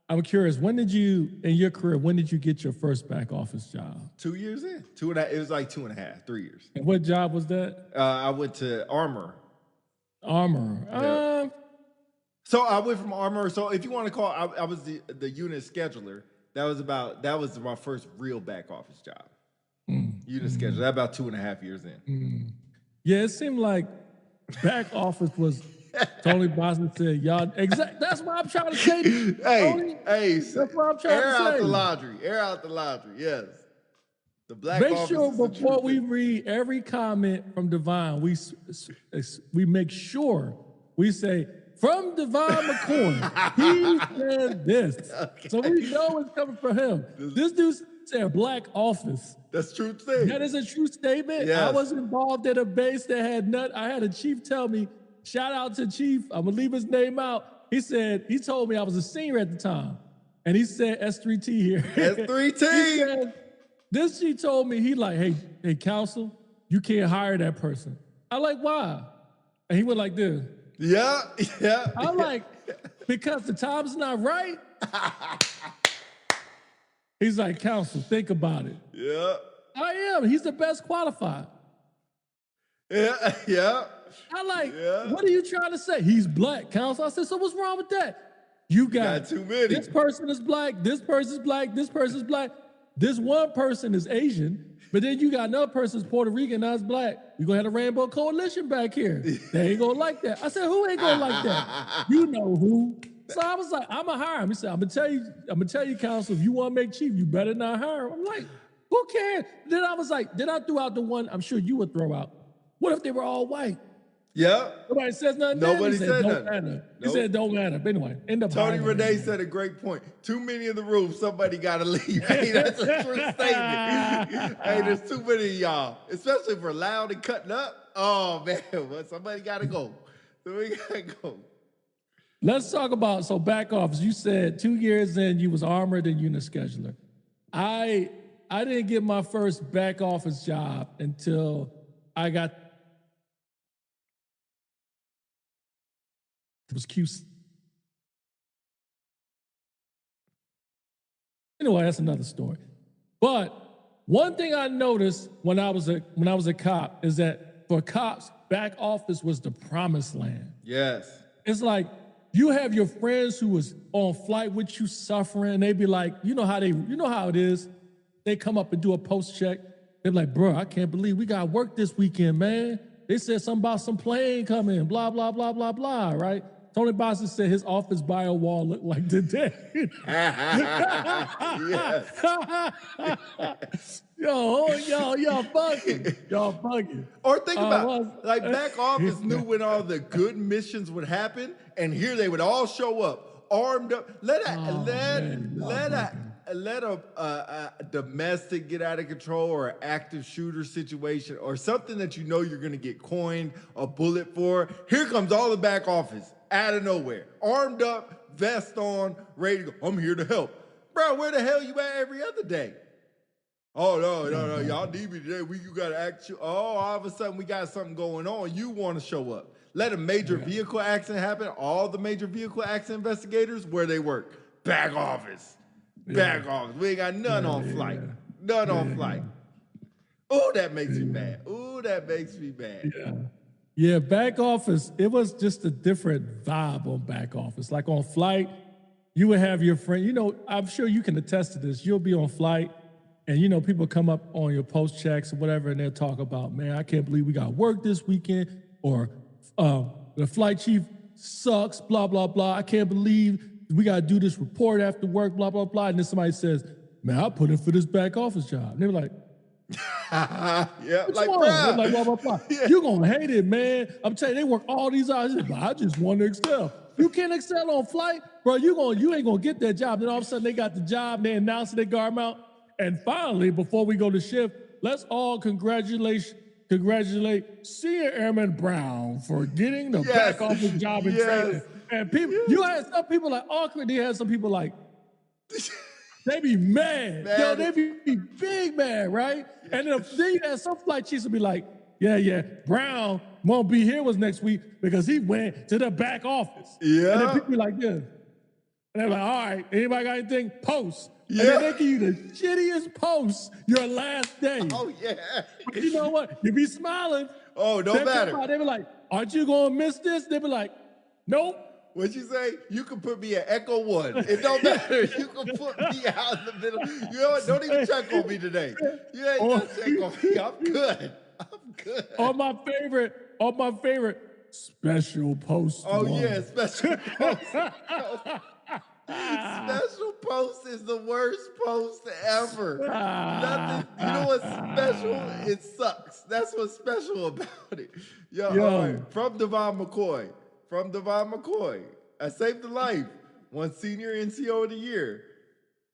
I'm curious, in your career, when did you get your first back office job? 2 years in. It was like 2.5, 3 years. And what job was that? I went to Armor. Yeah. So I went from Armor. So if you want to call, I was the unit scheduler. That was my first real back office job. Unit scheduler. That about 2.5 years in. Yeah, it seemed like back office was. Tony Boston said, "Y'all." That's what I'm trying to say. Hey, that's what I'm trying to say. Air out the laundry. Yes. The black Make office sure is the before truth. we read every comment from Divine, we make sure we say, from Divine McCoy, he said this. So we know it's coming from him. This dude said black office. That's true thing. That is a true statement. Yes. I was involved in a base that had none. I had a chief tell me, shout out to Chief, I'm gonna leave his name out. He said, he told me I was a senior at the time. And he said S3T here. S3T. He said, this she told me, he like, hey, counsel, you can't hire that person. I like, why? And he went like this. Yeah. I'm like, because the time's not right. He's like, counsel, think about it. Yeah. I am. He's the best qualified. Yeah. I like, what are you trying to say? He's black, counsel. I said, so what's wrong with that? You got too many. This person is black, this person's black, this person's black. This one person is Asian, but then you got another person's Puerto Rican, that's black. You're going to have a rainbow coalition back here. They ain't going to like that. I said, who ain't going to like that? You know who. So I was like, I'm going to hire him. He said, I'm going to tell you, counsel, if you want to make chief, you better not hire him. I'm like, who cares? Then I was like, then I threw out the one I'm sure you would throw out. What if they were all white? Yeah. Nobody says nothing. Nobody said don't nothing. matter. He said don't matter. But anyway, end up Tony hiring Renee him. said a great point. Too many in the room, somebody got to leave. Hey, that's a true statement. Hey, there's too many of y'all, especially if we're loud and cutting up. Oh, man, well, somebody got to go. Somebody got to go. Let's talk about, so back office. You said 2 years in, you was armored and unit scheduler. I didn't get my first back office job until I got, it was QC. Anyway, that's another story. But one thing I noticed when I was a cop is that for cops, back office was the promised land. Yes. It's like you have your friends who was on flight with you suffering, and they be like, you know how it is. They come up and do a post check. They're like, bro, I can't believe we got work this weekend, man. They said something about some plane coming, blah, blah, blah, blah, blah, right? Tony Boston said his office bio wall looked like today. Y'all fucking. Y'all fucking. Or think about like back office knew when all the good missions would happen, and here they would all show up, armed up. Let a domestic get out of control or an active shooter situation or something that you know you're going to get coined a bullet for. Here comes all the back office out of nowhere, armed up, vest on, ready to go. I'm here to help. Bro, where the hell you at every other day? Oh, no, y'all need me today. You got to act. All of a sudden we got something going on. You want to show up. Let a major vehicle accident happen. All the major vehicle accident investigators, where they work? Back office. Back office. We ain't got none on flight. None on flight. Oh, that makes me mad. Oh, that makes me mad. Yeah, back office, it was just a different vibe on back office. Like on flight, you would have your friend, you know, I'm sure you can attest to this. You'll be on flight and, you know, people come up on your post checks or whatever and they'll talk about, man, I can't believe we got work this weekend, or the flight chief sucks, blah, blah, blah. I can't believe we got to do this report after work, blah, blah, blah. And then somebody says, man, I put in for this back office job. And they were like, like, bro. Like, blah, blah, blah. You're going to hate it, man. I'm telling you, they work all these hours. I just want to excel. You can't excel on flight, bro. You ain't going to get that job. Then all of a sudden they got the job. They announced it, they got them out. And finally, before we go to shift, let's all congratulate Senior Airman Brown for getting the back office job in training. And people, you had some people like awkward. They had some people like, they be mad. Yo, they be big mad, right? And then you had some flight chiefs would be like, yeah, Brown won't be here was next week because he went to the back office. Yeah. And then people be like this. And they're like, all right, anybody got anything? Post. Yeah. And then they give you the shittiest post your last day. Oh, yeah. But you know what? You be smiling. Oh, don't matter. They be like, aren't you going to miss this? They be like, nope. What'd you say? You can put me at Echo 1. It don't matter. You can put me out in the middle. You know what? Don't even check on me today. You ain't gonna check on me. I'm good. On my favorite special post. Oh, yeah, special post. Special post is the worst post ever. Nothing. You know what's special? It sucks. That's what's special about it. Yo. All right. From Devon McCoy. I saved a life. Won senior NCO of the year.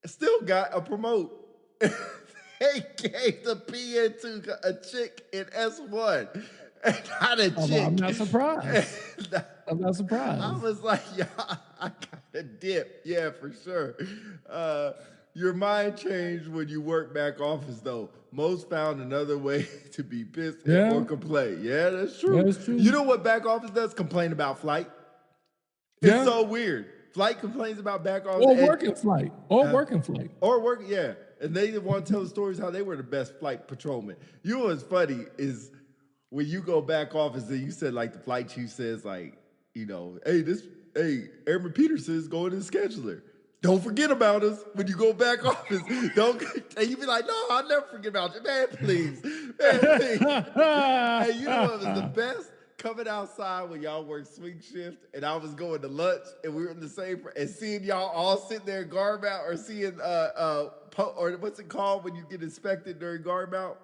Still got a promote. They gave the PN to a chick in S1. Not a chick. I'm not surprised. I'm not surprised. I was like, yeah, I got a dip. Yeah, for sure. Your mind changed when you work back office, though. Most found another way to be pissed or complain. Yeah, that's true. That's true. You know what back office does? Complain about flight. It's so weird. Flight complains about back office. Or working flight. Or work, yeah. And they want to tell the stories how they were the best flight patrolmen. You know what's funny is when you go back office and you said, like, the flight chief says, like, you know, hey, Airman Peterson is going to the scheduler. Don't forget about us when you go back office. And you be like, no, I'll never forget about you. Man, please. Hey, you know what was the best? Coming outside when y'all work swing shift and I was going to lunch and we were in the same, and seeing y'all all sitting there guard mount, or seeing, or what's it called when you get inspected during guard mount?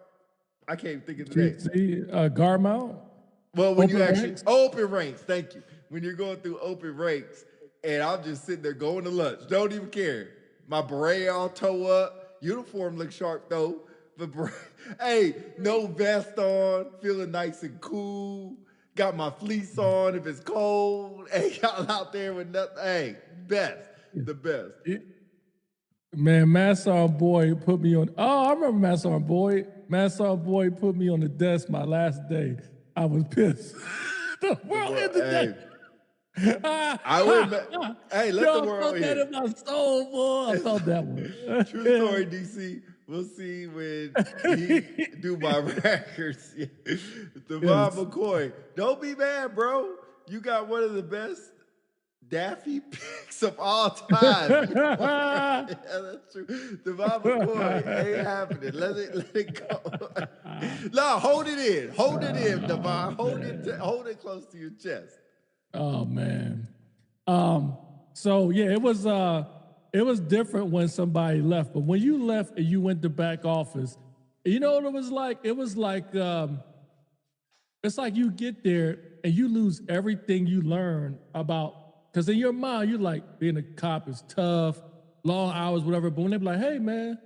I can't think of the name. Guard mount? Well, when you actually, open ranks, thank you. When you're going through open ranks, and I'm just sitting there going to lunch, don't even care. My beret all toe up, uniform looks sharp though, but hey, no vest on, feeling nice and cool, got my fleece on if it's cold, hey, y'all out there with nothing, hey, the best. Man, Masson Boy put me on, I remember Masson Boy. Masson Boy put me on the desk my last day. I was pissed. The world ended that. Hey, let the world hear. I felt that in my soul, boy. I felt that one. True story, DC. We'll see when he do my records. Devon McCoy. Don't be mad, bro. You got one of the best Daffy picks of all time. Yeah, that's true. Devon McCoy ain't happening. Let it go. No, hold it in, Devon. Hold it close to your chest. Oh man. So yeah, it was different when somebody left, but when you left and you went to back office, you know what it was like? It was like it's like you get there and you lose everything you learn about. Because in your mind, you're like, being a cop is tough, long hours, whatever. But when they're like, hey, man,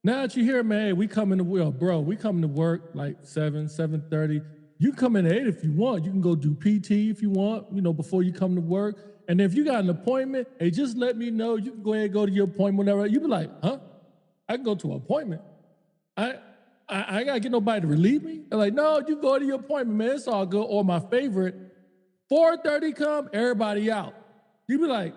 now that you're here, man, hey, we coming to work like 7:30. You come in at 8 if you want. You can go do PT if you want, before you come to work. And if you got an appointment, hey, just let me know. You can go ahead and go to your appointment, whatever. You be like, huh? I can go to an appointment. I ain't got to get nobody to relieve me. They're like, no, you go to your appointment, man. It's all good. Or my favorite, 4:30 come, everybody out. You be like,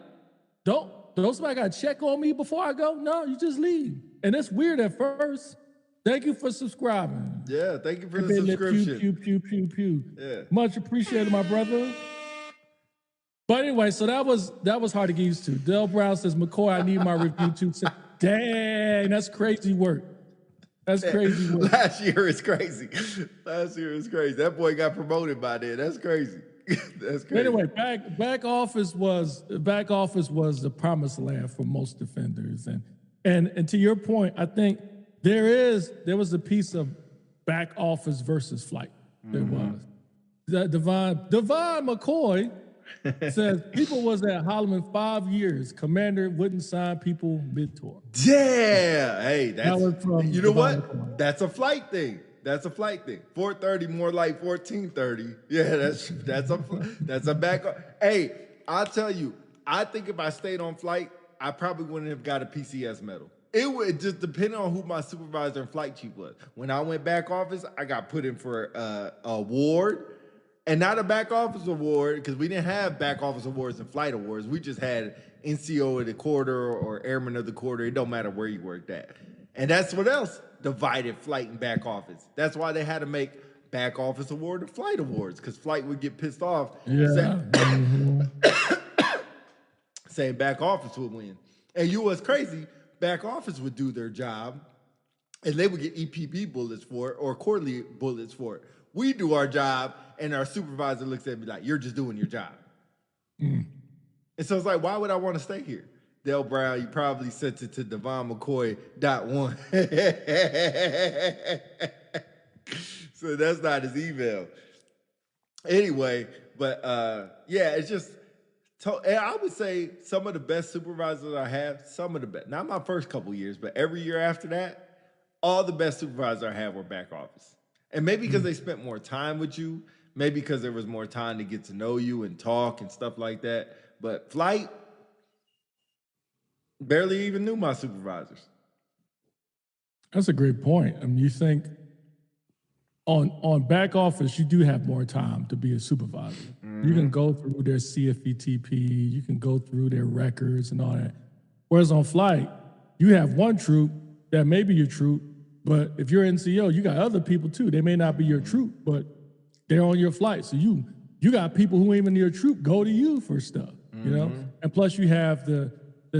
don't somebody got to check on me before I go? No, you just leave. And it's weird at first. Thank you for subscribing. Yeah, thank you for the subscription. Pew. Yeah. Much appreciated, my brother. But anyway, so that was hard to get used to. Dale Brown says, McCoy, I need my review too. Dang, that's crazy work. That's crazy work. Last year is crazy. That boy got promoted by then. That's crazy. That's crazy. Anyway, back office was the promised land for most defenders, and to your point, I think there was a piece of back office versus flight. There was. Devon McCoy says people was at Holloman 5 years. Commander wouldn't sign people mid-tour. Yeah, hey, that was from you know Devon what? McCoy. That's a flight thing. 4:30 more like 14:30. Yeah, that's a back. Hey, I'll tell you, I think if I stayed on flight, I probably wouldn't have got a PCS medal. It would just depend on who my supervisor and flight chief was. When I went back office, I got put in for a award, and not a back office award because we didn't have back office awards and flight awards. We just had NCO of the quarter or Airman of the quarter. It don't matter where you worked at, and that's what else divided flight and back office. That's why they had to make back office award and flight awards, because flight would get pissed off saying back office would win. And you know what's crazy? Back office would do their job and they would get EPB bullets for it or quarterly bullets for it. We do our job and our supervisor looks at me like, you're just doing your job. And so it's like, why would I want to stay here? Dale Brown, you probably sent it to Devon McCoy.1. So that's not his email. Anyway, but yeah, it's just, and I would say some of the best supervisors I have, some of the best, not my first couple years, but every year after that, all the best supervisors I had were back office. And maybe because they spent more time with you, maybe because there was more time to get to know you and talk and stuff like that. But flight, barely even knew my supervisors. That's a great point. I mean, you think on back office, you do have more time to be a supervisor. You can go through their CFETP, you can go through their records and all that. Whereas on flight, you have one troop that may be your troop, but if you're NCO, you got other people too. They may not be your troop, but they're on your flight. So you got people who ain't even your troop go to you for stuff, you know? And plus you have the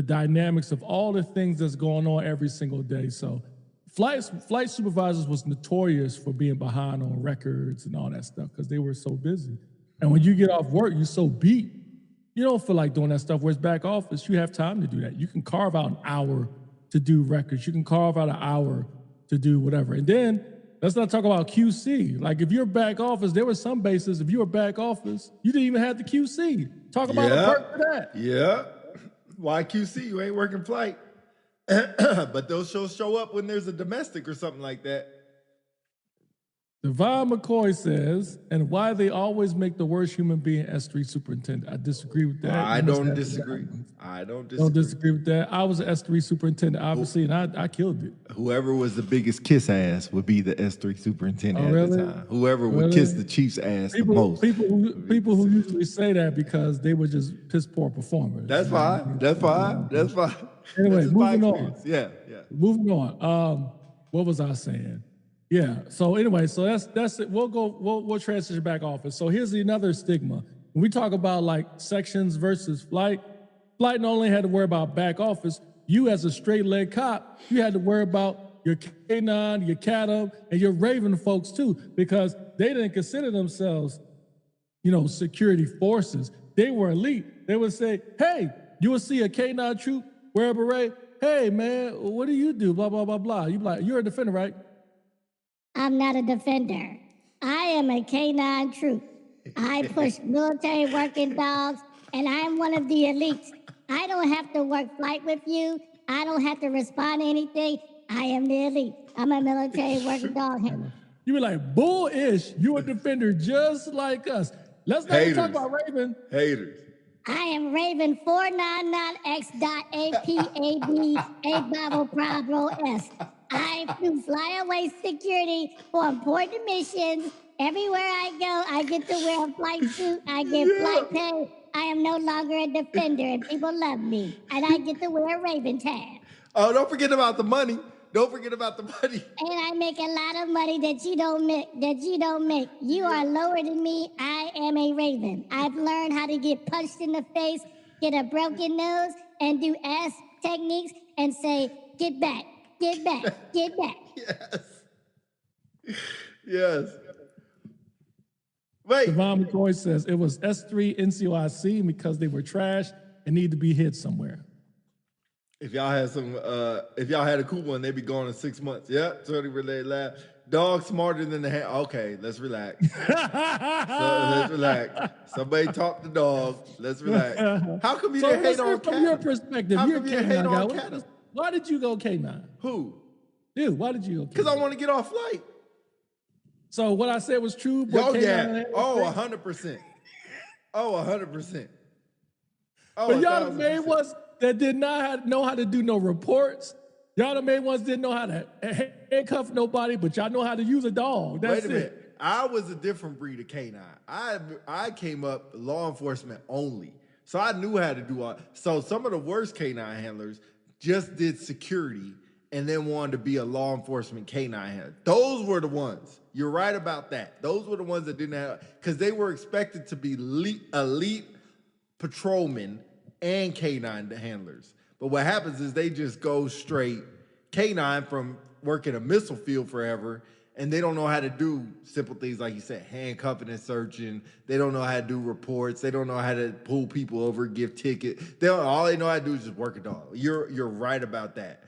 dynamics of all the things that's going on every single day. So flight supervisors was notorious for being behind on records and all that stuff because they were so busy. And when you get off work, you're so beat, you don't feel like doing that stuff. Whereas back office, you have time to do that. You can carve out an hour to do records. You can carve out an hour to do whatever. And then let's not talk about QC. Like if you're back office, there were some bases, if you were back office, you didn't even have the QC. Talk about a perk for that. Yeah. Why QC? You ain't working flight. But those show up when there's a domestic or something like that. Devon McCoy says, and why they always make the worst human being S3 superintendent. I disagree with that. I don't disagree. I don't disagree. Don't disagree with that. I was an S3 superintendent, obviously, and I killed it. Whoever was the biggest kiss ass would be the S3 superintendent at the time. Whoever would kiss the Chiefs' ass the most. People who usually say that because they were just piss poor performers. That's fine. That's fine. That's fine. Anyway, moving on. Yeah. Moving on. What was I saying? Yeah. So anyway, so that's it. We'll transition back office. So here's another stigma. When we talk about like sections versus flight not only had to worry about back office, you as a straight leg cop, you had to worry about your K9, your CADM, and your Raven folks too, because they didn't consider themselves, security forces. They were elite. They would say, hey, you would see a K9 troop wear a beret. Hey man, what do you do? Blah, blah, blah, blah. You'd be like, you're a defender, right? I'm not a defender. I am a K9 troop. I push military working dogs, and I'm one of the elites. I don't have to work flight with you. I don't have to respond to anything. I am the elite. I'm a military working dog handler. You be like, bullish, you a defender just like us. Let's not even talk about Raven. Haters. I am Raven 499X.APAB, A Bravo Bravo S. I do flyaway security for important missions. Everywhere I go, I get to wear a flight suit. I get flight pay. I am no longer a defender, and people love me. And I get to wear a Raven tab. Oh, don't forget about the money. Don't forget about the money. And I make a lot of money that you don't make. You are lower than me. I am a Raven. I've learned how to get punched in the face, get a broken nose, and do ass techniques and say, get back, get back, get back. Yes. Wait. Devon McCoy says it was S3 NCOIC because they were trash and need to be hid somewhere. If y'all had a cool one, they'd be gone in 6 months. Yeah, Tony Relay laugh. Dog smarter than the hand. Okay, let's relax. Let's relax. Somebody talk to dog. Let's relax. How come you didn't hate on K9? From your perspective, How you're come you K9 hate guy. on K9? Why did you go K9? Who? Dude, why did you go K9? Because I want to get off flight. So what I said was true? Oh, yeah. Oh, 100%. Oh, 100%. Oh, but y'all the main ones that did not know how to do no reports. Y'all the main ones didn't know how to handcuff nobody, but y'all know how to use a dog. That's Wait a minute. I was a different breed of K9. I came up law enforcement only. So I knew how to do all. So some of the worst K9 handlers just did security and then wanted to be a law enforcement K9 handler. Those were the ones. You're right about that. Those were the ones that didn't have, because they were expected to be elite patrolmen and K9 handlers. But what happens is they just go straight K9 from working a missile field forever and they don't know how to do simple things like you said, handcuffing and searching. They don't know how to do reports. They don't know how to pull people over, give tickets. All they know how to do is just work a dog. You're right about that.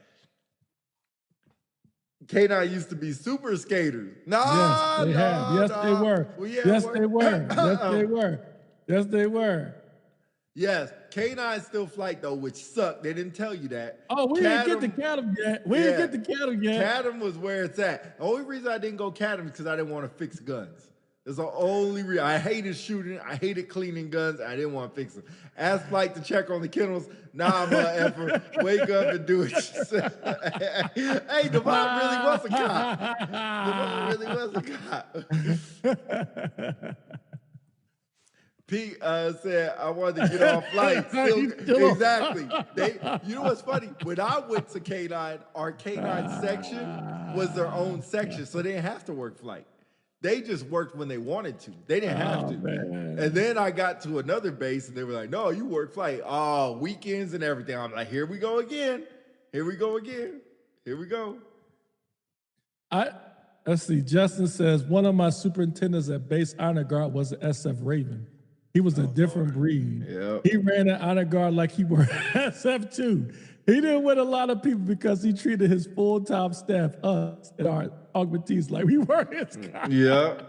K9 used to be super skaters. Yes, they have. Yes, they were. Yes, they were. Yes, they were. Yes, they were. Yes, K9 still flight though, which sucked. They didn't tell you that. Oh, we didn't get the CADM yet. We didn't get the CADM yet. CADM was where it's at. The only reason I didn't go CADM is because I didn't want to fix guns. That's the only reason. I hated shooting. I hated cleaning guns. I didn't want to fix them. Ask flight to check on the kennels. Nah, motherfucker. Wake up and do it yourself. Hey, Devon really was a cop. Devon really was a cop. Pete said, I wanted to get off flight. Exactly. You know what's funny? When I went to K9, our K9 section was their own section, so they didn't have to work flight. They just worked when they wanted to. They didn't have to. Man. And then I got to another base, and they were like, no, you work flight. Oh, weekends and everything. I'm like, here we go again. Here we go again. Here we go. Let's see. Justin says, one of my superintendents at Base Honor Guard was an SF Raven. He was a different breed. Yep. He ran an honor guard like he were SF2. He didn't win a lot of people because he treated his full-time staff, us, and our augmentees like we were his guys. Yeah.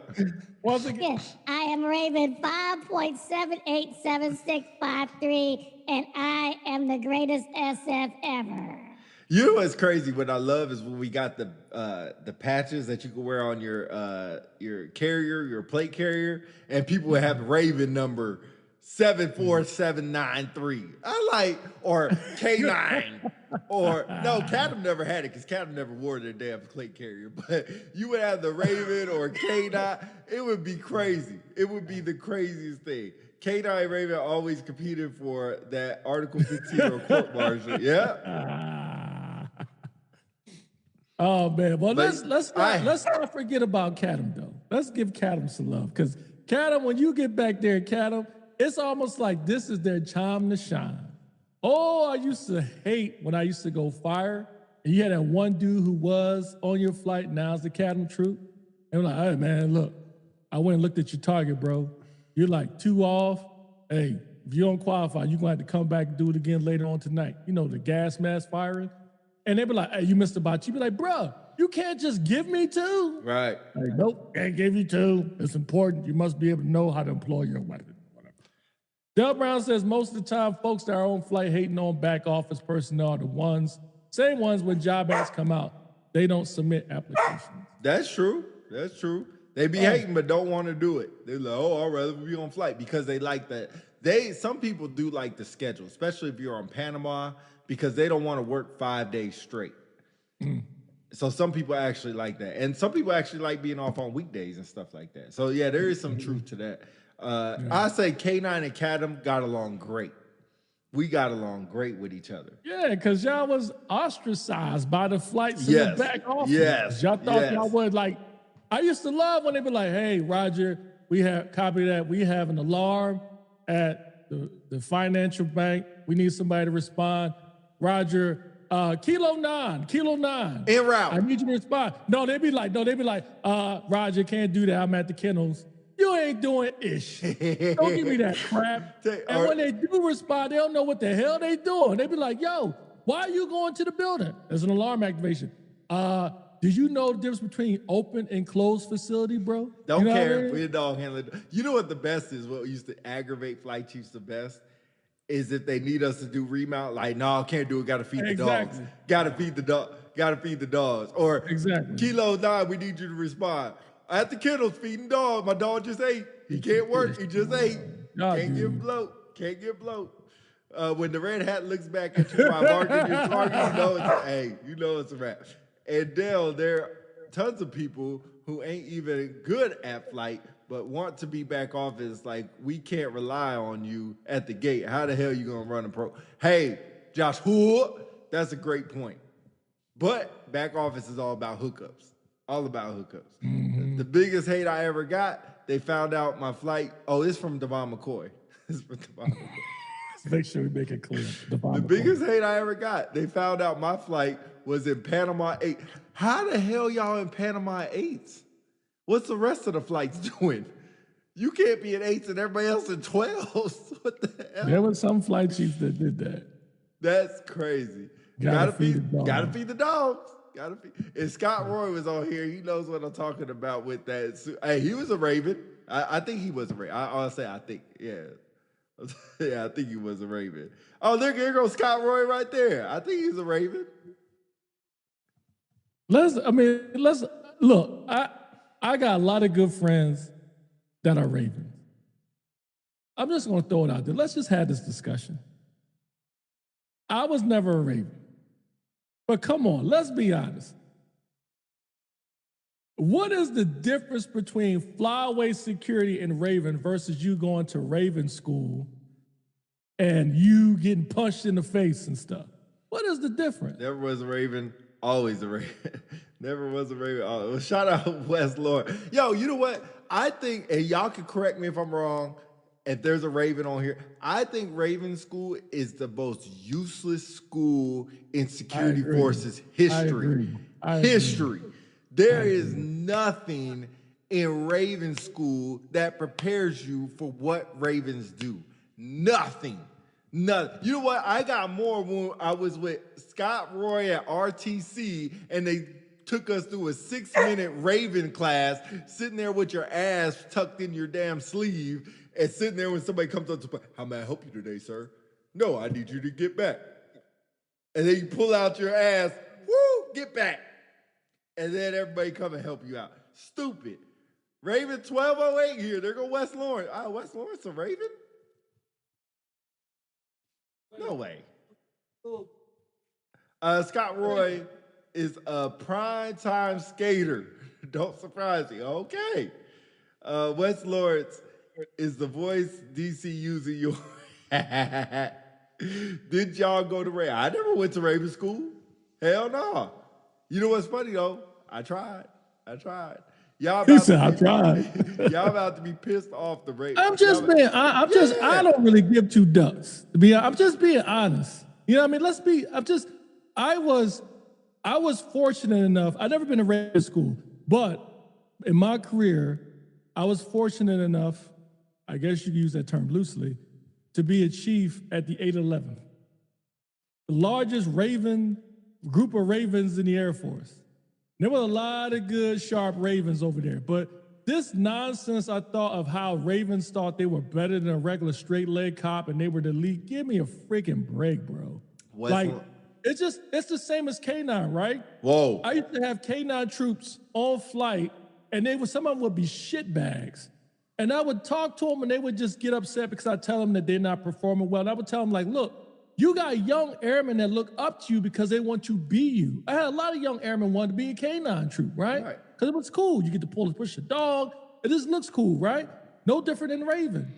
Once again. Yes, I am Raven 5.787653, and I am the greatest SF ever. You know what's crazy? What I love is when we got the patches that you can wear on your carrier, your plate carrier, and people would have Raven number 74793. I like, or K9, or no, CADM never had it because CADM never wore their damn plate carrier. But you would have the Raven or K9. It would be crazy. It would be the craziest thing. K9 and Raven always competed for that Article 15 or court martial. Yeah. Oh man, well let's not forget about CADM though. Let's give CADM some love because CADM, when you get back there, CADM, it's almost like this is their time to shine. Oh, I used to hate when I used to go fire and you had that one dude who was on your flight. Now's the CADM troop, and I'm like, hey man, look, I went and looked at your target, bro. You're like 2 off. Hey, if you don't qualify, you're gonna have to come back and do it again later on tonight. You know, the gas mask firing. And they be like, hey, you missed a bot. You be like, bro, you can't just give me 2. Right. Like, nope, can't give you 2. It's important. You must be able to know how to employ your weapon. Whatever. Del Brown says most of the time, folks that are on flight hating on back office personnel are the same ones when job ads come out, they don't submit applications. That's true. That's true. They be hating but don't want to do it. They're like, oh, I'd rather be on flight because they like that. Some people do like the schedule, especially if you're on Panama, because they don't want to work 5 days straight. So some people actually like that. And some people actually like being off on weekdays and stuff like that. So yeah, there is some truth to that. I say K9 and CADM got along great. We got along great with each other. Yeah, because y'all was ostracized by the flights in the back office. Yes. Y'all thought y'all would like, I used to love when they be like, hey, Roger, we have copy that. We have an alarm at the financial bank. We need somebody to respond. Roger, Kilo 9. En route. I need you to respond. No, they be like, Roger, can't do that. I'm at the kennels. You ain't doing ish. Don't give me that crap. And when they do respond, they don't know what the hell they doing. They be like, yo, why are you going to the building? There's an alarm activation. Do you know the difference between open and closed facility, bro? Don't care. We're dog handling. You know what the best is? What used to aggravate flight chiefs the best? Is if they need us to do remount, like, no, can't do it, gotta feed the dogs. Gotta feed the dogs. Or Kilo 9, we need you to respond. At the kennels, feeding dogs. My dog just ate. He can't work, he just ate. Can't get bloat. When the red hat looks back at you while marking your target, you know it's a wrap. And Dale, there are tons of people who ain't even good at flight, but want to be back office. Like, we can't rely on you at the gate. How the hell you gonna run a pro? Hey, Josh, that's a great point. But back office is all about hookups. All about hookups. Mm-hmm. The biggest hate I ever got, they found out my flight. Oh, it's from Devon McCoy. It's from Devon McCoy. Make sure we make it clear. The biggest hate I ever got, they found out my flight was in Panama 8. How the hell y'all in Panama 8s? What's the rest of the flights doing? You can't be in 8s and everybody else in 12s. What the hell? There were some flight chiefs that did that. That's crazy. Gotta feed the dogs. And Scott Roy was on here. He knows what I'm talking about with that. Hey, he was a Raven. I think he was a Raven. I'll say I think. Yeah. Yeah, I think he was a Raven. Oh, look, here goes Scott Roy right there. I think he's a Raven. Let's look. I got a lot of good friends that are Ravens. I'm just going to throw it out there. Let's just have this discussion. I was never a Raven. But come on, let's be honest. What is the difference between flyaway security and Raven versus you going to Raven school and you getting punched in the face and stuff? What is the difference? Never was a Raven, always a Raven. Never was a Raven. Well, shout out West Lord. Yo, you know what? I think, and y'all can correct me if I'm wrong, if there's a Raven on here, I think Raven School is the most useless school in security forces history. I agree. There is nothing in Raven School that prepares you for what Ravens do. Nothing. Nothing. You know what? I got more when I was with Scott Roy at RTC and they took us through a 6-minute Raven class, sitting there with your ass tucked in your damn sleeve and sitting there when somebody comes up to play, how may I help you today, sir? No, I need you to get back. And then you pull out your ass, woo, get back. And then everybody come and help you out. Stupid. Raven 1208 here. There go West Lawrence. West Lawrence a Raven? No way. Scott Roy is a primetime skater. Don't surprise me. Okay. West Lawrence is the voice DC using your. Did y'all go to Raven? I never went to Raven School. Hell no. You know what's funny though? I tried. Y'all about to be pissed off the Raven. I don't really give two ducks. I'm just being honest. You know what I mean? I was fortunate enough. I've never been to Raven School, but in my career, I was fortunate enough, I guess you could use that term loosely, to be a chief at the 811th, the largest group of Ravens in the Air Force. There were a lot of good, sharp Ravens over there, but this nonsense I thought of how Ravens thought they were better than a regular straight leg cop and they were the elite. Give me a freaking break, bro. It's the same as K9, right? Whoa. I used to have K9 troops on flight, and some of them would be shitbags. And I would talk to them, and they would just get upset because I tell them that they're not performing well. And I would tell them, like, look, you got young airmen that look up to you because they want to be you. I had a lot of young airmen wanted to be a K9 troop, right? Because it was cool. You get to push a dog. It just looks cool, right? No different than Raven.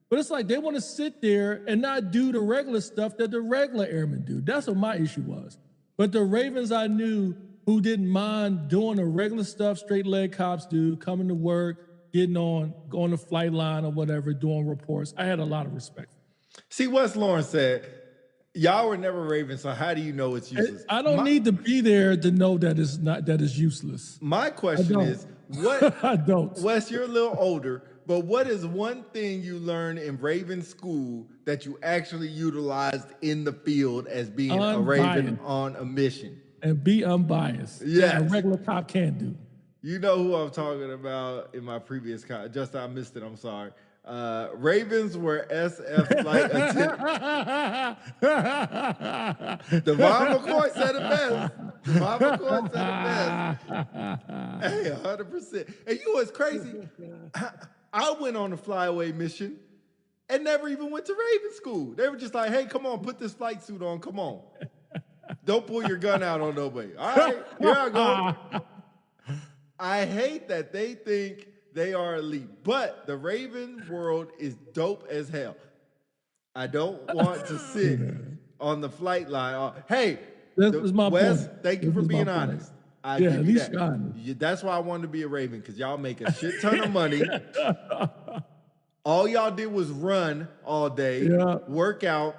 But it's like they want to sit there and not do the regular stuff that the regular airmen do. That's what my issue was. But the Ravens I knew who didn't mind doing the regular stuff straight leg cops do, coming to work, getting on, going to flight line or whatever, doing reports, I had a lot of respect. See, West Lawrence said, y'all were never Ravens, so how do you know it's useless? I don't need to be there to know that it's useless. My question is, what? I don't. Wes, you're a little older, but what is one thing you learned in Raven School that you actually utilized in the field as being a Raven on a mission? And be unbiased. Yes. That a regular cop can do. You know who I'm talking about in my previous just I missed it, I'm sorry. Ravens were SF flight attendants. Devon McCoy said it best. Hey, 100%. And you know what's crazy? I went on a flyaway mission and never even went to Raven School. They were just like, hey, come on, put this flight suit on, come on. Don't pull your gun out on nobody. All right, here I go. I hate that they think they are elite, but the Raven world is dope as hell. I don't want to sit on the flight line. Hey, Wes, thank you for being honest. I give you that. That's why I wanted to be a Raven, because y'all make a shit ton of money. All y'all did was run all day, Yeah. work out.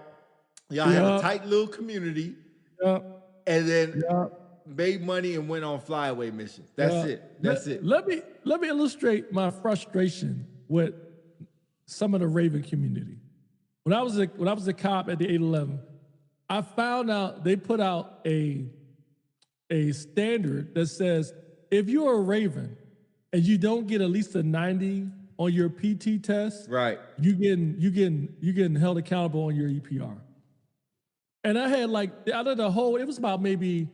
Y'all had a Yeah. tight little community, Yeah. and then Yeah. made money and went on flyaway missions. That's Yeah. it. That's it. Let me illustrate my frustration with some of the Raven community. When I was a cop at the 811, I found out they put out a standard that says if you're a Raven and you don't get at least a 90 on your PT test, Right. you getting held accountable on your EPR. And I had like out of the whole, it was about maybe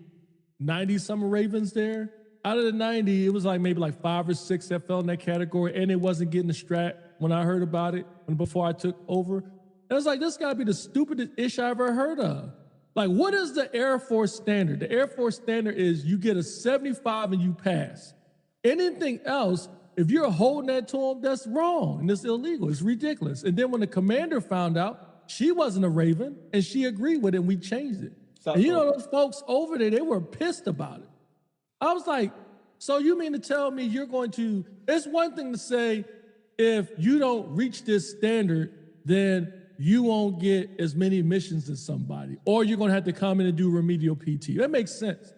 90 some Ravens there. Out of the 90, it was like maybe like 5 or 6 that fell in that category, and it wasn't getting the strat when I heard about it before I took over. And I was like, this got to be the stupidest ish I ever heard of. Like, what is the Air Force standard? The Air Force standard is you get a 75 and you pass. Anything else, if you're holding that to them, that's wrong and it's illegal. It's ridiculous. And then when the commander found out, she wasn't a Raven and she agreed with it and we changed it. And you know, those folks over there, they were pissed about it. I was like, so you mean to tell me you're going to, it's one thing to say, if you don't reach this standard, then you won't get as many missions as somebody, or you're going to have to come in and do remedial PT. That makes sense.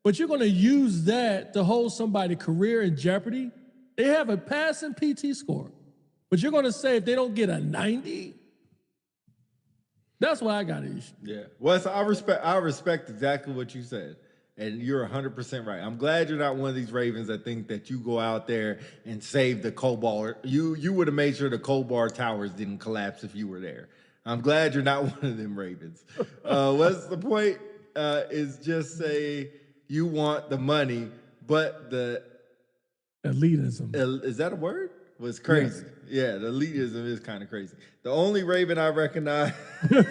But you're going to use that to hold somebody's career in jeopardy. They have a passing PT score, but you're going to say if they don't get a 90, that's why I got an issue. Yeah. Well, so I respect exactly what you said. And you're 100% right. I'm glad you're not one of these Ravens that think that you go out there and save the Cobalt. You would have made sure the Cobalt towers didn't collapse if you were there. I'm glad you're not one of them Ravens. What's the point? Is just say you want the money, but the elitism. Is that a word? Was crazy. Yes. Yeah, the elitism is kind of crazy. The only Raven I recognize. And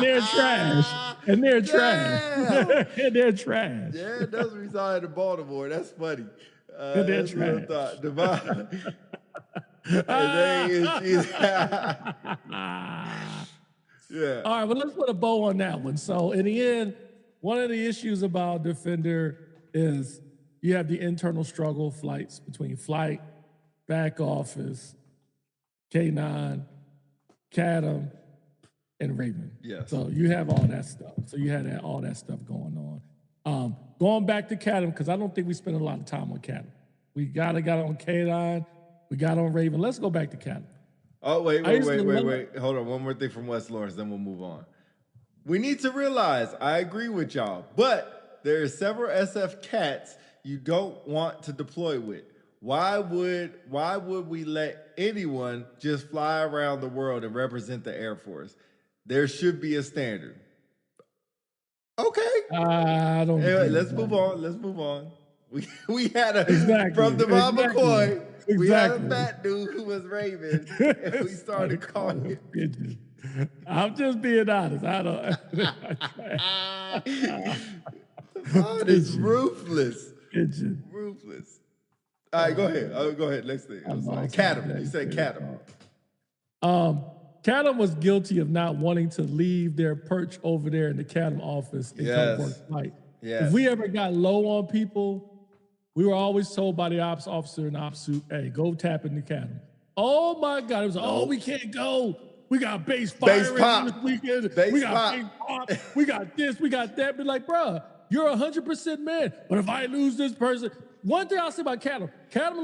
they're trash. And they're trash. And they're trash. Yeah, that's what we saw in Baltimore. That's funny. And they're trash. Yeah. All right, well, let's put a bow on that one. So in the end, one of the issues about Defender is you have the internal struggle flights between flight, back office, K9, CADM, and Raven. Yes. So you have all that stuff. So you had all that stuff going on. Going back to CADM, because I don't think we spent a lot of time on CADM. We got on K9, we got on Raven. Let's go back to CADM. Oh, wait. Hold on. One more thing from West Lawrence, then we'll move on. We need to realize, I agree with y'all, but there are several SF cats you don't want to deploy with. Why would we let anyone just fly around the world and represent the Air Force? There should be a standard. Okay. I don't. Anyway, let's move on. We had from the Bob McCoy. Exactly. We had a fat dude who was Raven, and we started calling it Pigeon. I'm just being honest. I don't. It's ruthless. Pigeon. Ruthless. All right, go ahead. Go ahead. Next thing. CADM. You said CADM. CADM was guilty of not wanting to leave their perch over there in the CADM office and come work flight. Yes. If we ever got low on people, we were always told by the ops officer in ops suit, hey, go tap in the CADM. Oh my God. It was, we can't go. We got base firing this weekend. We got base pop. We got this, we got that. Be like, bruh, you're 100% man. But if I lose this person, one thing I'll say about CADM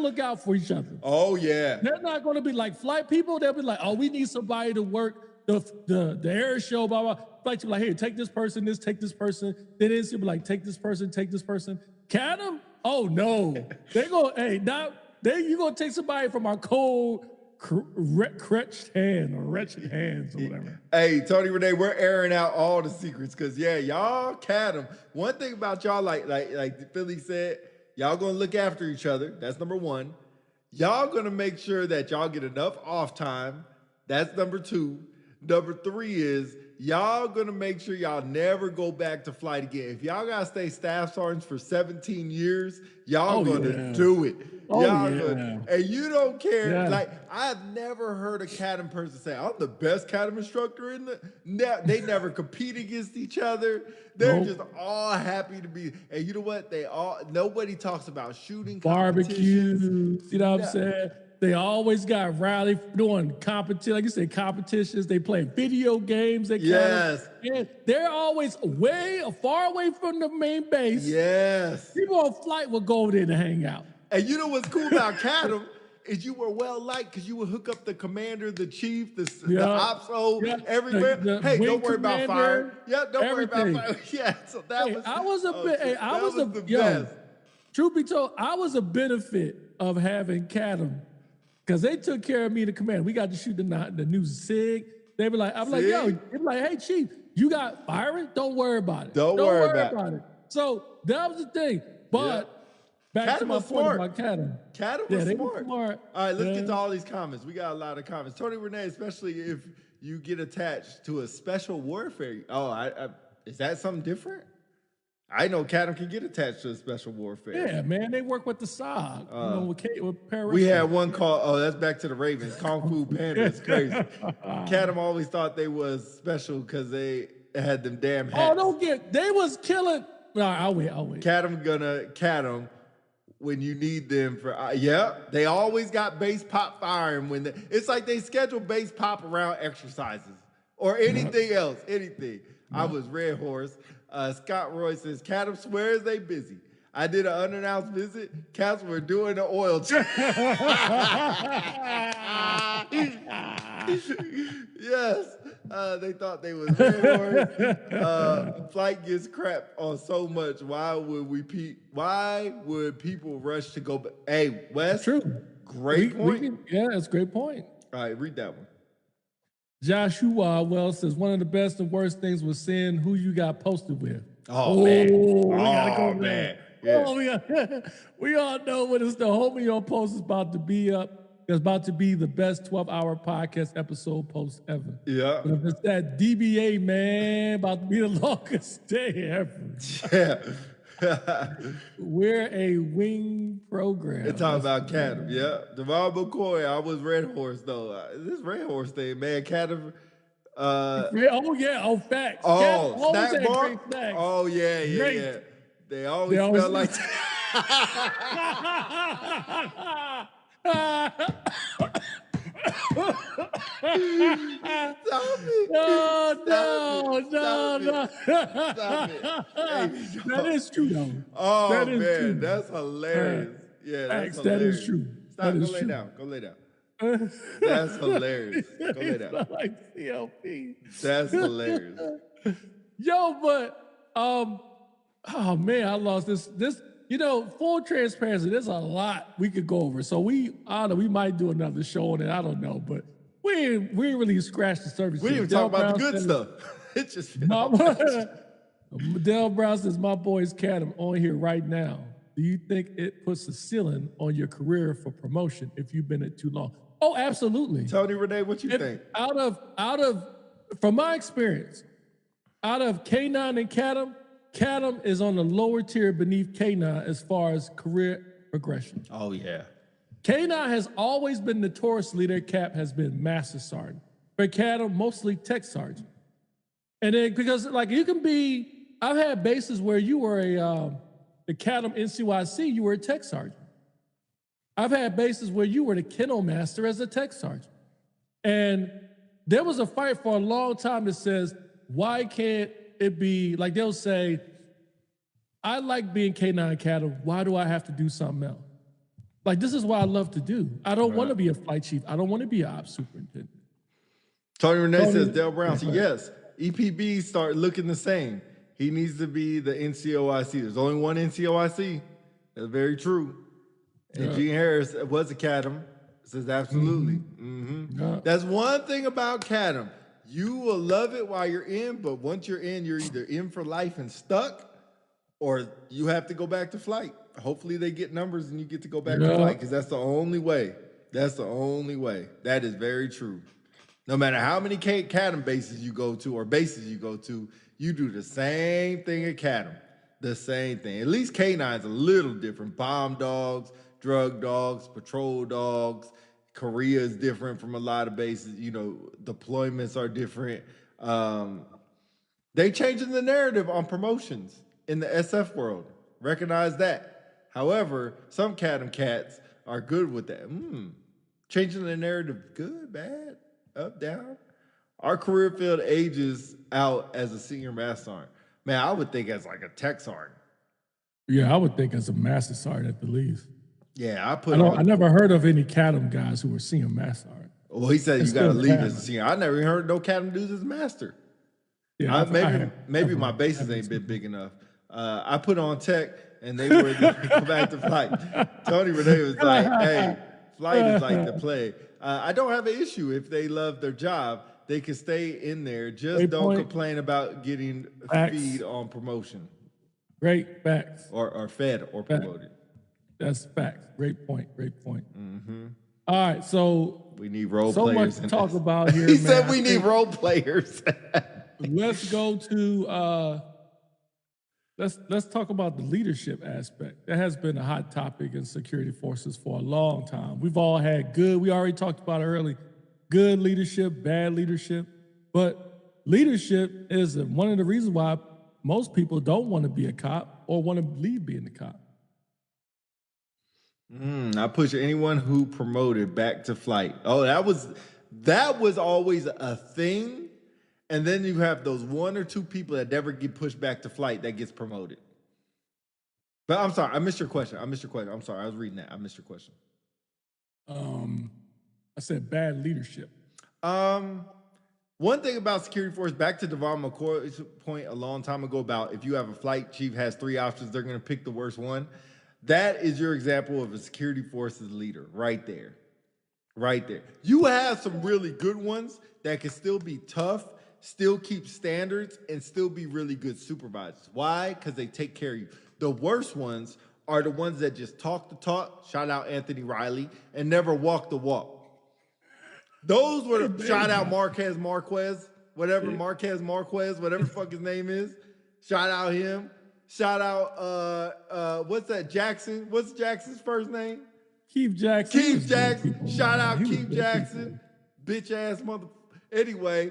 look out for each other. Oh, yeah. They're not going to be like flight people. They'll be like, oh, we need somebody to work the air show, blah, blah. Flight to be like, hey, take this person, take this person. Then it's be like, take this person. CADM? Oh, no. They go, hey, now you going to take somebody from our cold, wretched hands or whatever. Hey, Tony Renee, we're airing out all the secrets because, y'all CADM. One thing about y'all, like Philly said, y'all gonna look after each other. That's number one. Y'all gonna make sure that y'all get enough off time. That's number two. Number three is y'all gonna make sure y'all never go back to flight again. If y'all gotta stay staff sergeants for 17 years, y'all gonna do it. And you don't care. Yeah. Like, I've never heard a CADM person say, I'm the best CADM instructor in the... They never compete against each other. They're just all happy to be... And you know what? Nobody talks about shooting barbecues. competitions. You know what I'm saying? They always got rally doing competition, like you said, competitions. They play video games. They Yes. and they're always far away from the main base. Yes. People on flight will go over there to hang out. And you know what's cool about CADM is you were well liked because you would hook up the commander, the chief, the OPSO, everywhere. Hey, don't worry about fire. Yeah, don't worry about fire. Yeah, so that was. I was a bit. I was the best. Truth be told, I was a benefit of having CADM because they took care of me, the commander. We got to shoot the new SIG. They were like, I'm like, yo, they were like, hey, chief, you got firing? Don't worry about it. Don't worry about it. So that was the thing. But back to my point about CADM. CADM was smart. All right, let's get to all these comments. We got a lot of comments. Tony Renee, especially if you get attached to a special warfare. Oh, is that something different? I know CADM can get attached to a special warfare. Yeah, man, they work with the SOG. With we had one call. Oh, that's back to the Ravens. Kung Fu Panda is crazy. CADM always thought they was special because they had them damn hats. They was killing. No, I'll wait. CADM when you need them for. They always got base pop firing it's like they schedule base pop around exercises or anything else. Anything. I was Red Horse. Scott Roy says, CADM swears they busy. I did an unannounced visit. Cats were doing the oil change. Yes. They thought they was Red Horse. Flight gets crap on so much. Why would people rush to go back? Hey, Wes. True. Great point. That's a great point. All right, read that one. Joshua Wells says, one of the best and worst things was seeing who you got posted with. Man. We gotta go man. Yeah. We all know what it's the homie on post is about to be up. It's about to be the best 12-hour podcast episode post ever. Yeah. But if it's that DBA, man, about to be the longest day ever. Yeah. We're a wing program. It's talking about CADM, Devon McCoy, I was Red Horse, though. This Red Horse thing, man, CADM. Facts. Oh, snack bar? Oh, yeah. They always smell like Stop it. No. Stop it. That is true, though. Oh, that is man, true. That's hilarious. Yeah, that's That is true. Stop, go lay down. That's hilarious. Go lay down. Like CLP. That's hilarious. Yo, but, oh, man, I lost this. Full transparency, there's a lot we could go over. So we might do another show on it. I don't know, but we ain't really scratched the surface. We didn't even talk about the good stuff. It just Dale Brown says, my boy's CADM on here right now. Do you think it puts a ceiling on your career for promotion if you've been it too long? Oh, absolutely. Tony Renee, what you think? From my experience, out of K9 and CADM is on the lower tier beneath K9 as far as career progression. Oh, yeah. K9 has always been notoriously, their cap has been Master Sergeant. But CADM, mostly Tech Sergeant. And then, because I've had bases where you were the CADM NCYC, you were a Tech Sergeant. I've had bases where you were the Kennel Master as a Tech Sergeant. And there was a fight for a long time that says, why can't it be, like they'll say, I like being K9 CADM, why do I have to do something else? Like, this is what I love to do. I don't want to be a flight chief. I don't want to be an ops superintendent. Tony Renee says, Dale Brown says, yes, EPBs start looking the same. He needs to be the NCOIC. There's only one NCOIC. That's very true. And Gene Harris was a CADM. Says absolutely. Yeah. That's one thing about CADM. You will love it while you're in, but once you're either in for life and stuck, or you have to go back to flight. Hopefully they get numbers and you get to go back to flight, because that's the only way. That's the only way. That is very true. No matter how many CADM bases you go to or bases you go to, you do the same thing at CADM. The same thing. At least K9's a little different. Bomb dogs, drug dogs, patrol dogs. Korea is different from a lot of bases. Deployments are different. They changing the narrative on promotions in the SF world. Recognize that. However, some CADM cats are good with that. Changing the narrative, good, bad, up, down. Our career field ages out as a senior master sergeant. Man, I would think as like a tech sergeant. Yeah, I would think as a master sergeant at the least. Yeah, I never heard of any CADM guys who were senior master sergeant. Well, he said It's you got to still leave bad. as a senior. I never even heard no CADM dudes as master. Yeah, Maybe my bases ain't been big enough. I put on tech and they were go back to flight. Tony Renee was like, "Hey, flight is like the play." I don't have an issue if they love their job. They can stay in there. Just don't complain about getting feed on promotion. Great facts. Or fed or promoted. That's facts. Great point. Mm-hmm. All right, so we need role so players. So much to talk about here. He said we need role players. Let's go to let's talk about the leadership aspect. That has been a hot topic in security forces for a long time. We've all had good. We already talked about it early. Good leadership, bad leadership, but leadership is one of the reasons why most people don't want to be a cop or want to leave being a cop. I push anyone who promoted back to flight. Oh, that was always a thing. And then you have those one or two people that never get pushed back to flight that gets promoted. But I'm sorry, I missed your question. I'm sorry, I was reading that. I missed your question. I said bad leadership. One thing about security force, back to Devon McCoy's point a long time ago about if you have a flight chief has 3 options, they're going to pick the worst one. That is your example of a security forces leader right there. Right there. You have some really good ones that can still be tough, still keep standards, and still be really good supervisors. Why? Because they take care of you. The worst ones are the ones that just talk the talk, shout out Anthony Riley, and never walk the walk. Those were the, shout out Marquez, whatever the fuck his name is. Shout out him. Shout out, what's that, Jackson? What's Jackson's first name? Keith Jackson. Shout out Keith Jackson. Bitch ass mother. Anyway,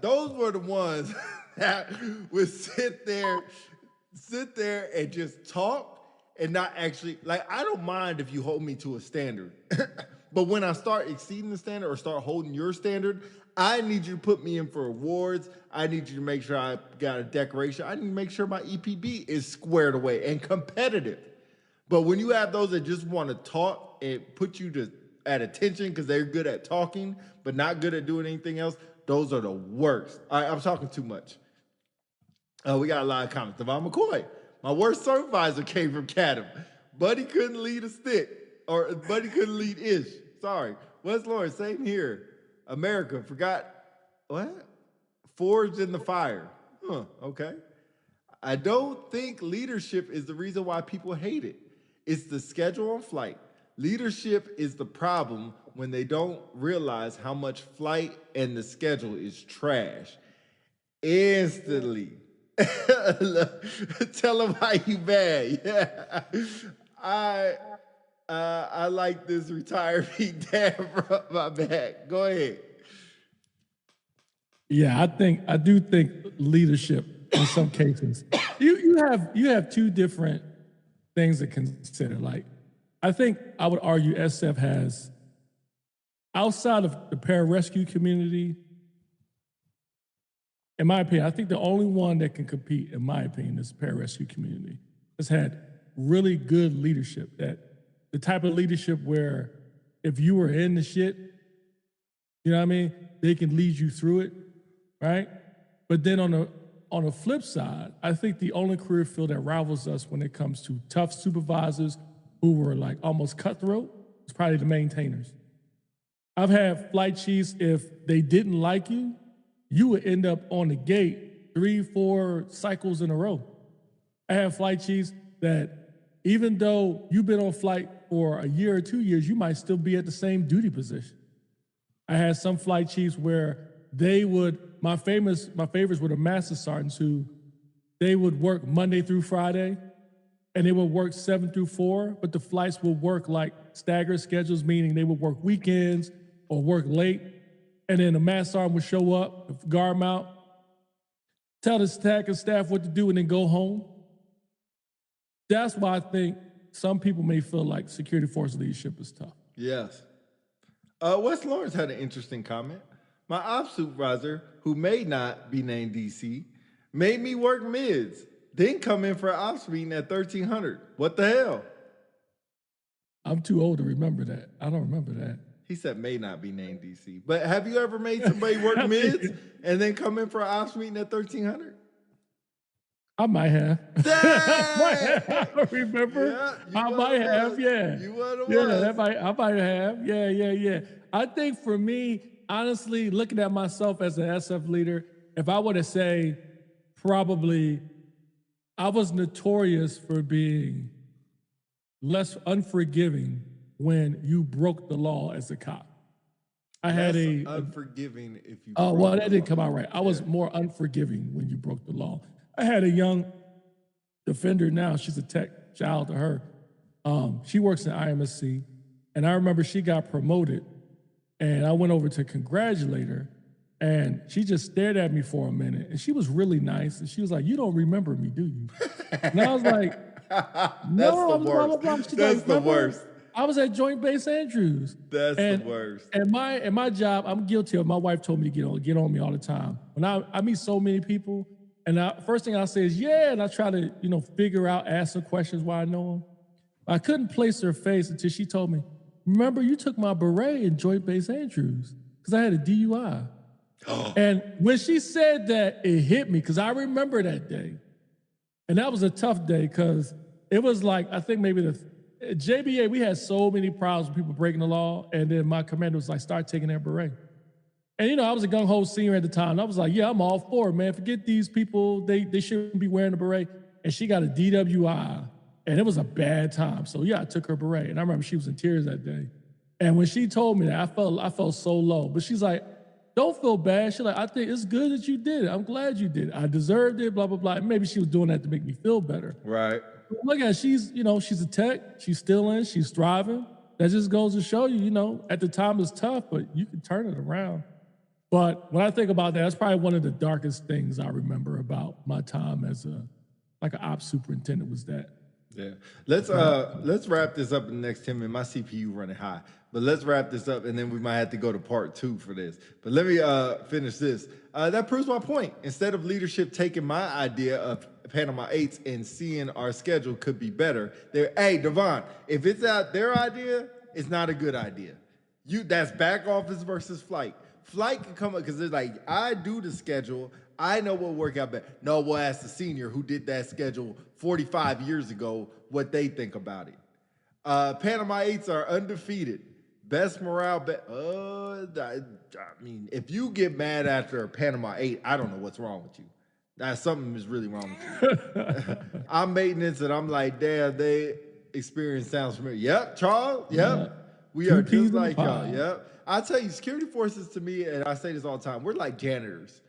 those were the ones that would sit there and just talk and not actually, like, I don't mind if you hold me to a standard. But when I start exceeding the standard or start holding your standard, I need you to put me in for awards. I need you to make sure I got a decoration. I need to make sure my EPB is squared away and competitive. But when you have those that just want to talk and put you at attention because they're good at talking but not good at doing anything else, those are the worst. All right, I'm talking too much. We got a lot of comments. Devon McCoy, my worst supervisor came from CADM. Buddy couldn't lead a stick, or Buddy couldn't lead ish. Sorry. West Lawrence, same here. America, forgot, what? Forged in the fire. Okay. I don't think leadership is the reason why people hate it. It's the schedule on flight. Leadership is the problem when they don't realize how much flight and the schedule is trash. Instantly. Tell them how you bad. Yeah. I like this retiree dad rub my back. Go ahead. Yeah, I do think leadership in some cases. You have two different things to consider. Like, I think I would argue SF has, outside of the pararescue community, in my opinion, I think the only one that can compete, in my opinion, is the pararescue community. Has had really good leadership, that the type of leadership where if you were in the shit, you know what I mean, they can lead you through it, right? But then on the flip side, I think the only career field that rivals us when it comes to tough supervisors who were like almost cutthroat is probably the maintainers. I've had flight chiefs, if they didn't like you, you would end up on the gate 3-4 cycles in a row. I have flight chiefs that even though you've been on flight for a year or 2 years, you might still be at the same duty position. I had some flight chiefs where they would, my favorites were the master sergeants who they would work Monday through Friday and they would work 7 through 4, but the flights would work like staggered schedules, meaning they would work weekends or work late. And then the master sergeant would show up, guard mount, tell the TAC and staff what to do, and then go home. That's why I think some people may feel like security force leadership is tough. Yes. Wes Lawrence had an interesting comment. My ops supervisor, who may not be named DC, made me work mids, then come in for an ops meeting at 1300. What the hell? I'm too old to remember that. I don't remember that. He said may not be named DC. But have you ever made somebody work mids and then come in for an ops meeting at 1300? I might have. I don't remember. Yeah, I might have, yeah. You would have I might have. Yeah. I think for me, honestly, looking at myself as an SF leader, if I were to say probably I was notorious for being less unforgiving when you broke the law as a cop. I had a unforgiving if you. Oh, well, that didn't come out right. I was more unforgiving when you broke the law. I had a young defender now. She's a tech. Shout out to her. She works in IMSC, and I remember she got promoted, and I went over to congratulate her, and she just stared at me for a minute, and she was really nice, and she was like, "You don't remember me, do you?" And I was like, "No, I'm blah blah blah." She's That's like, the worst. I was at Joint Base Andrews. That's the worst. And my job, I'm guilty of. My wife told me to get on me all the time. When I meet so many people, and first thing I say is yeah, and I try to figure out, ask some questions while I know them. I couldn't place her face until she told me, "Remember, you took my beret in Joint Base Andrews because I had a DUI." And when she said that, it hit me because I remember that day, and that was a tough day because it was like I think maybe the JBA, we had so many problems with people breaking the law, and then my commander was like, "Start taking that beret." And I was a gung-ho senior at the time. And I was like, "Yeah, I'm all for it, man. Forget these people. They shouldn't be wearing a beret." And she got a DWI, and it was a bad time. So yeah, I took her beret, and I remember she was in tears that day. And when she told me that, I felt so low. But she's like, "Don't feel bad." She's like, "I think it's good that you did it. I'm glad you did it. I deserved it, blah, blah, blah." And maybe she was doing that to make me feel better. Right. Look at her, she's a tech. She's still in. She's thriving. That just goes to show you, at the time it's tough, but you can turn it around. But when I think about that, that's probably one of the darkest things I remember about my time as an ops superintendent was that. Yeah. Let's wrap this up in the next 10 minutes. My CPU running high. But let's wrap this up, and then we might have to go to part 2 for this. But let me finish this. That proves my point. Instead of leadership taking my idea of Panama 8s and seeing our schedule could be better, hey, Devon, if it's their idea, it's not a good idea. That's back office versus flight. Flight can come up because they're like, I do the schedule. I know what work out better. No, we'll ask the senior who did that schedule 45 years ago what they think about it. Panama 8s are undefeated. Best morale. If you get mad after a Panama 8, I don't know what's wrong with you. Something is really wrong with you. I'm maintenance, and I'm like, damn, they experience sounds familiar. Yep, Charles. Yep. Yeah. We are just like y'all. Yep. I tell you, security forces to me, and I say this all the time, we're like janitors.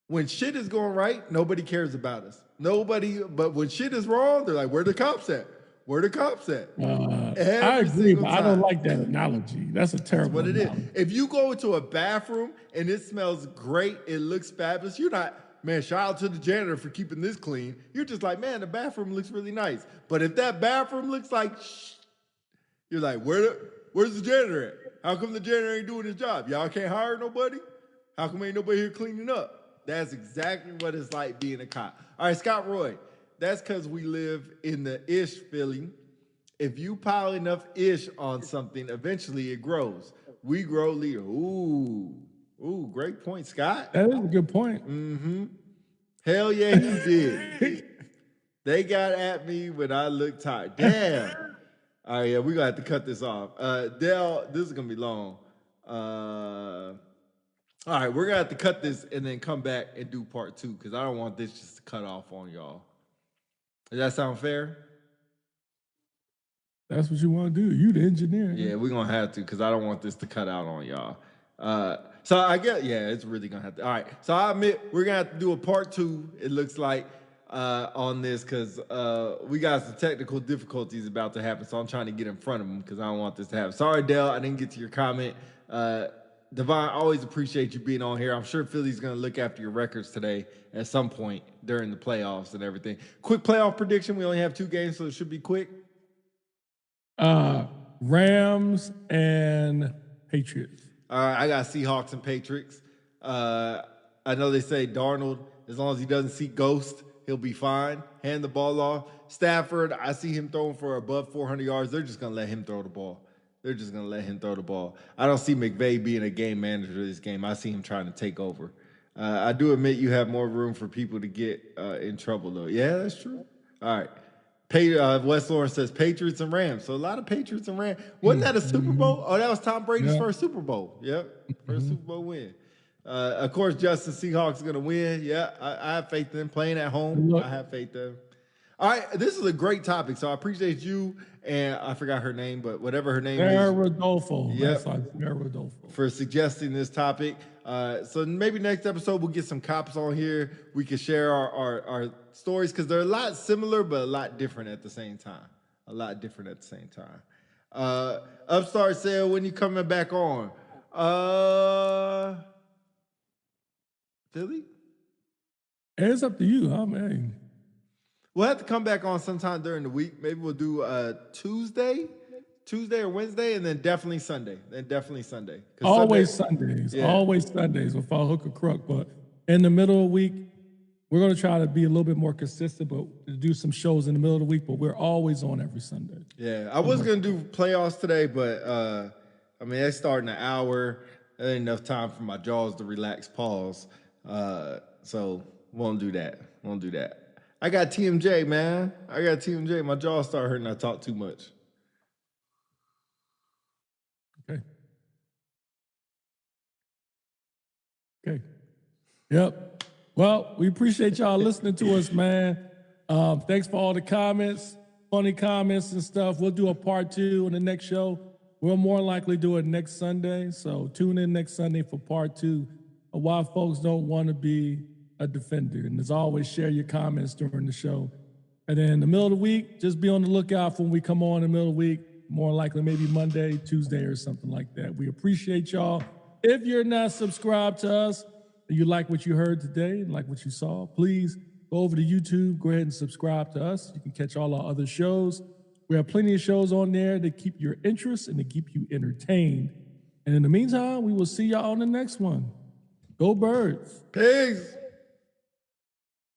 When shit is going right, nobody cares about us. But when shit is wrong, they're like, where the cops at? Where the cops at? I agree, but I don't like that analogy. That's a terrible analogy. That's what it is. If you go into a bathroom and it smells great, it looks fabulous, you're not, man, shout out to the janitor for keeping this clean. You're just like, man, the bathroom looks really nice. But if that bathroom looks like you're like, where's the janitor at? How come the janitor ain't doing his job? Y'all can't hire nobody? How come ain't nobody here cleaning up? That's exactly what it's like being a cop. All right, Scott Roy, that's because we live in the ish feeling. If you pile enough ish on something, eventually it grows. We grow leader. Ooh, great point, Scott. That is a good point. Mm-hmm. Hell yeah, you did. They got at me when I looked tired. Damn. All right, yeah, we're going to have to cut this off. Dale, this is going to be long. All right, we're going to have to cut this and then come back and do part 2 because I don't want this just to cut off on y'all. Does that sound fair? That's what you want to do. You the engineer. Yeah, we're going to have to because I don't want this to cut out on y'all. So I guess, yeah, it's really going to have to. All right, so I admit we're going to have to do a part 2, it looks like, on this because we got some technical difficulties about to happen, so I'm trying to get in front of them because I don't want this to happen. Sorry, Dale, I didn't get to your comment. Devon, always appreciate you being on here. I'm sure Philly's going to look after your records today at some point during the playoffs and everything. Quick playoff prediction. We only have 2 games, so it should be quick. Rams and Patriots. All right, I got Seahawks and Patriots. I know they say Darnold, as long as he doesn't see ghost, he'll be fine. Hand the ball off. Stafford, I see him throwing for above 400 yards. They're just going to let him throw the ball. They're just going to let him throw the ball. I don't see McVay being a game manager of this game. I see him trying to take over. I do admit you have more room for people to get in trouble, though. Yeah, that's true. All right. Wes Lawrence says Patriots and Rams. So a lot of Patriots and Rams. Wasn't that a Super Bowl? Oh, that was Tom Brady's first Super Bowl. Yep, first Super Bowl win. Of course, Justin, Seahawks are going to win. Yeah, I have faith in them. Playing at home, I have faith in them. All right, this is a great topic, so I appreciate you, and I forgot her name, but whatever her name is. Rodolfo. Yep. Rodolfo. For suggesting this topic. So maybe next episode we'll get some cops on here. We can share our stories because they're a lot similar, but a lot different at the same time. Upstart said, when you coming back on? Philly? It's up to you, huh, man? We'll have to come back on sometime during the week. Maybe we'll do Tuesday or Wednesday, and then definitely Sunday. Always Sundays without hook or crook. But in the middle of the week, we're going to try to be a little bit more consistent, but to do some shows in the middle of the week. But we're always on every Sunday. Yeah, I was going to do playoffs today, but they start in an hour. There ain't enough time for my jaws to relax, pause. So won't do that. I got TMJ, man. My jaws start hurting. I talk too much. Okay. Yep. Well, we appreciate y'all listening to us, man. Thanks for all the comments, funny comments and stuff. We'll do a part 2 on the next show. We'll more likely do it next Sunday. So tune in next Sunday for part 2 of why folks don't want to be a defender. And as always, share your comments during the show. And then in the middle of the week, just be on the lookout for when we come on in the middle of the week. More likely maybe Monday, Tuesday, or something like that. We appreciate y'all. If you're not subscribed to us, and you like what you heard today, and like what you saw, please go over to YouTube, go ahead and subscribe to us. You can catch all our other shows. We have plenty of shows on there to keep your interest and to keep you entertained. And in the meantime, we will see y'all on the next one. Go Birds. Peace.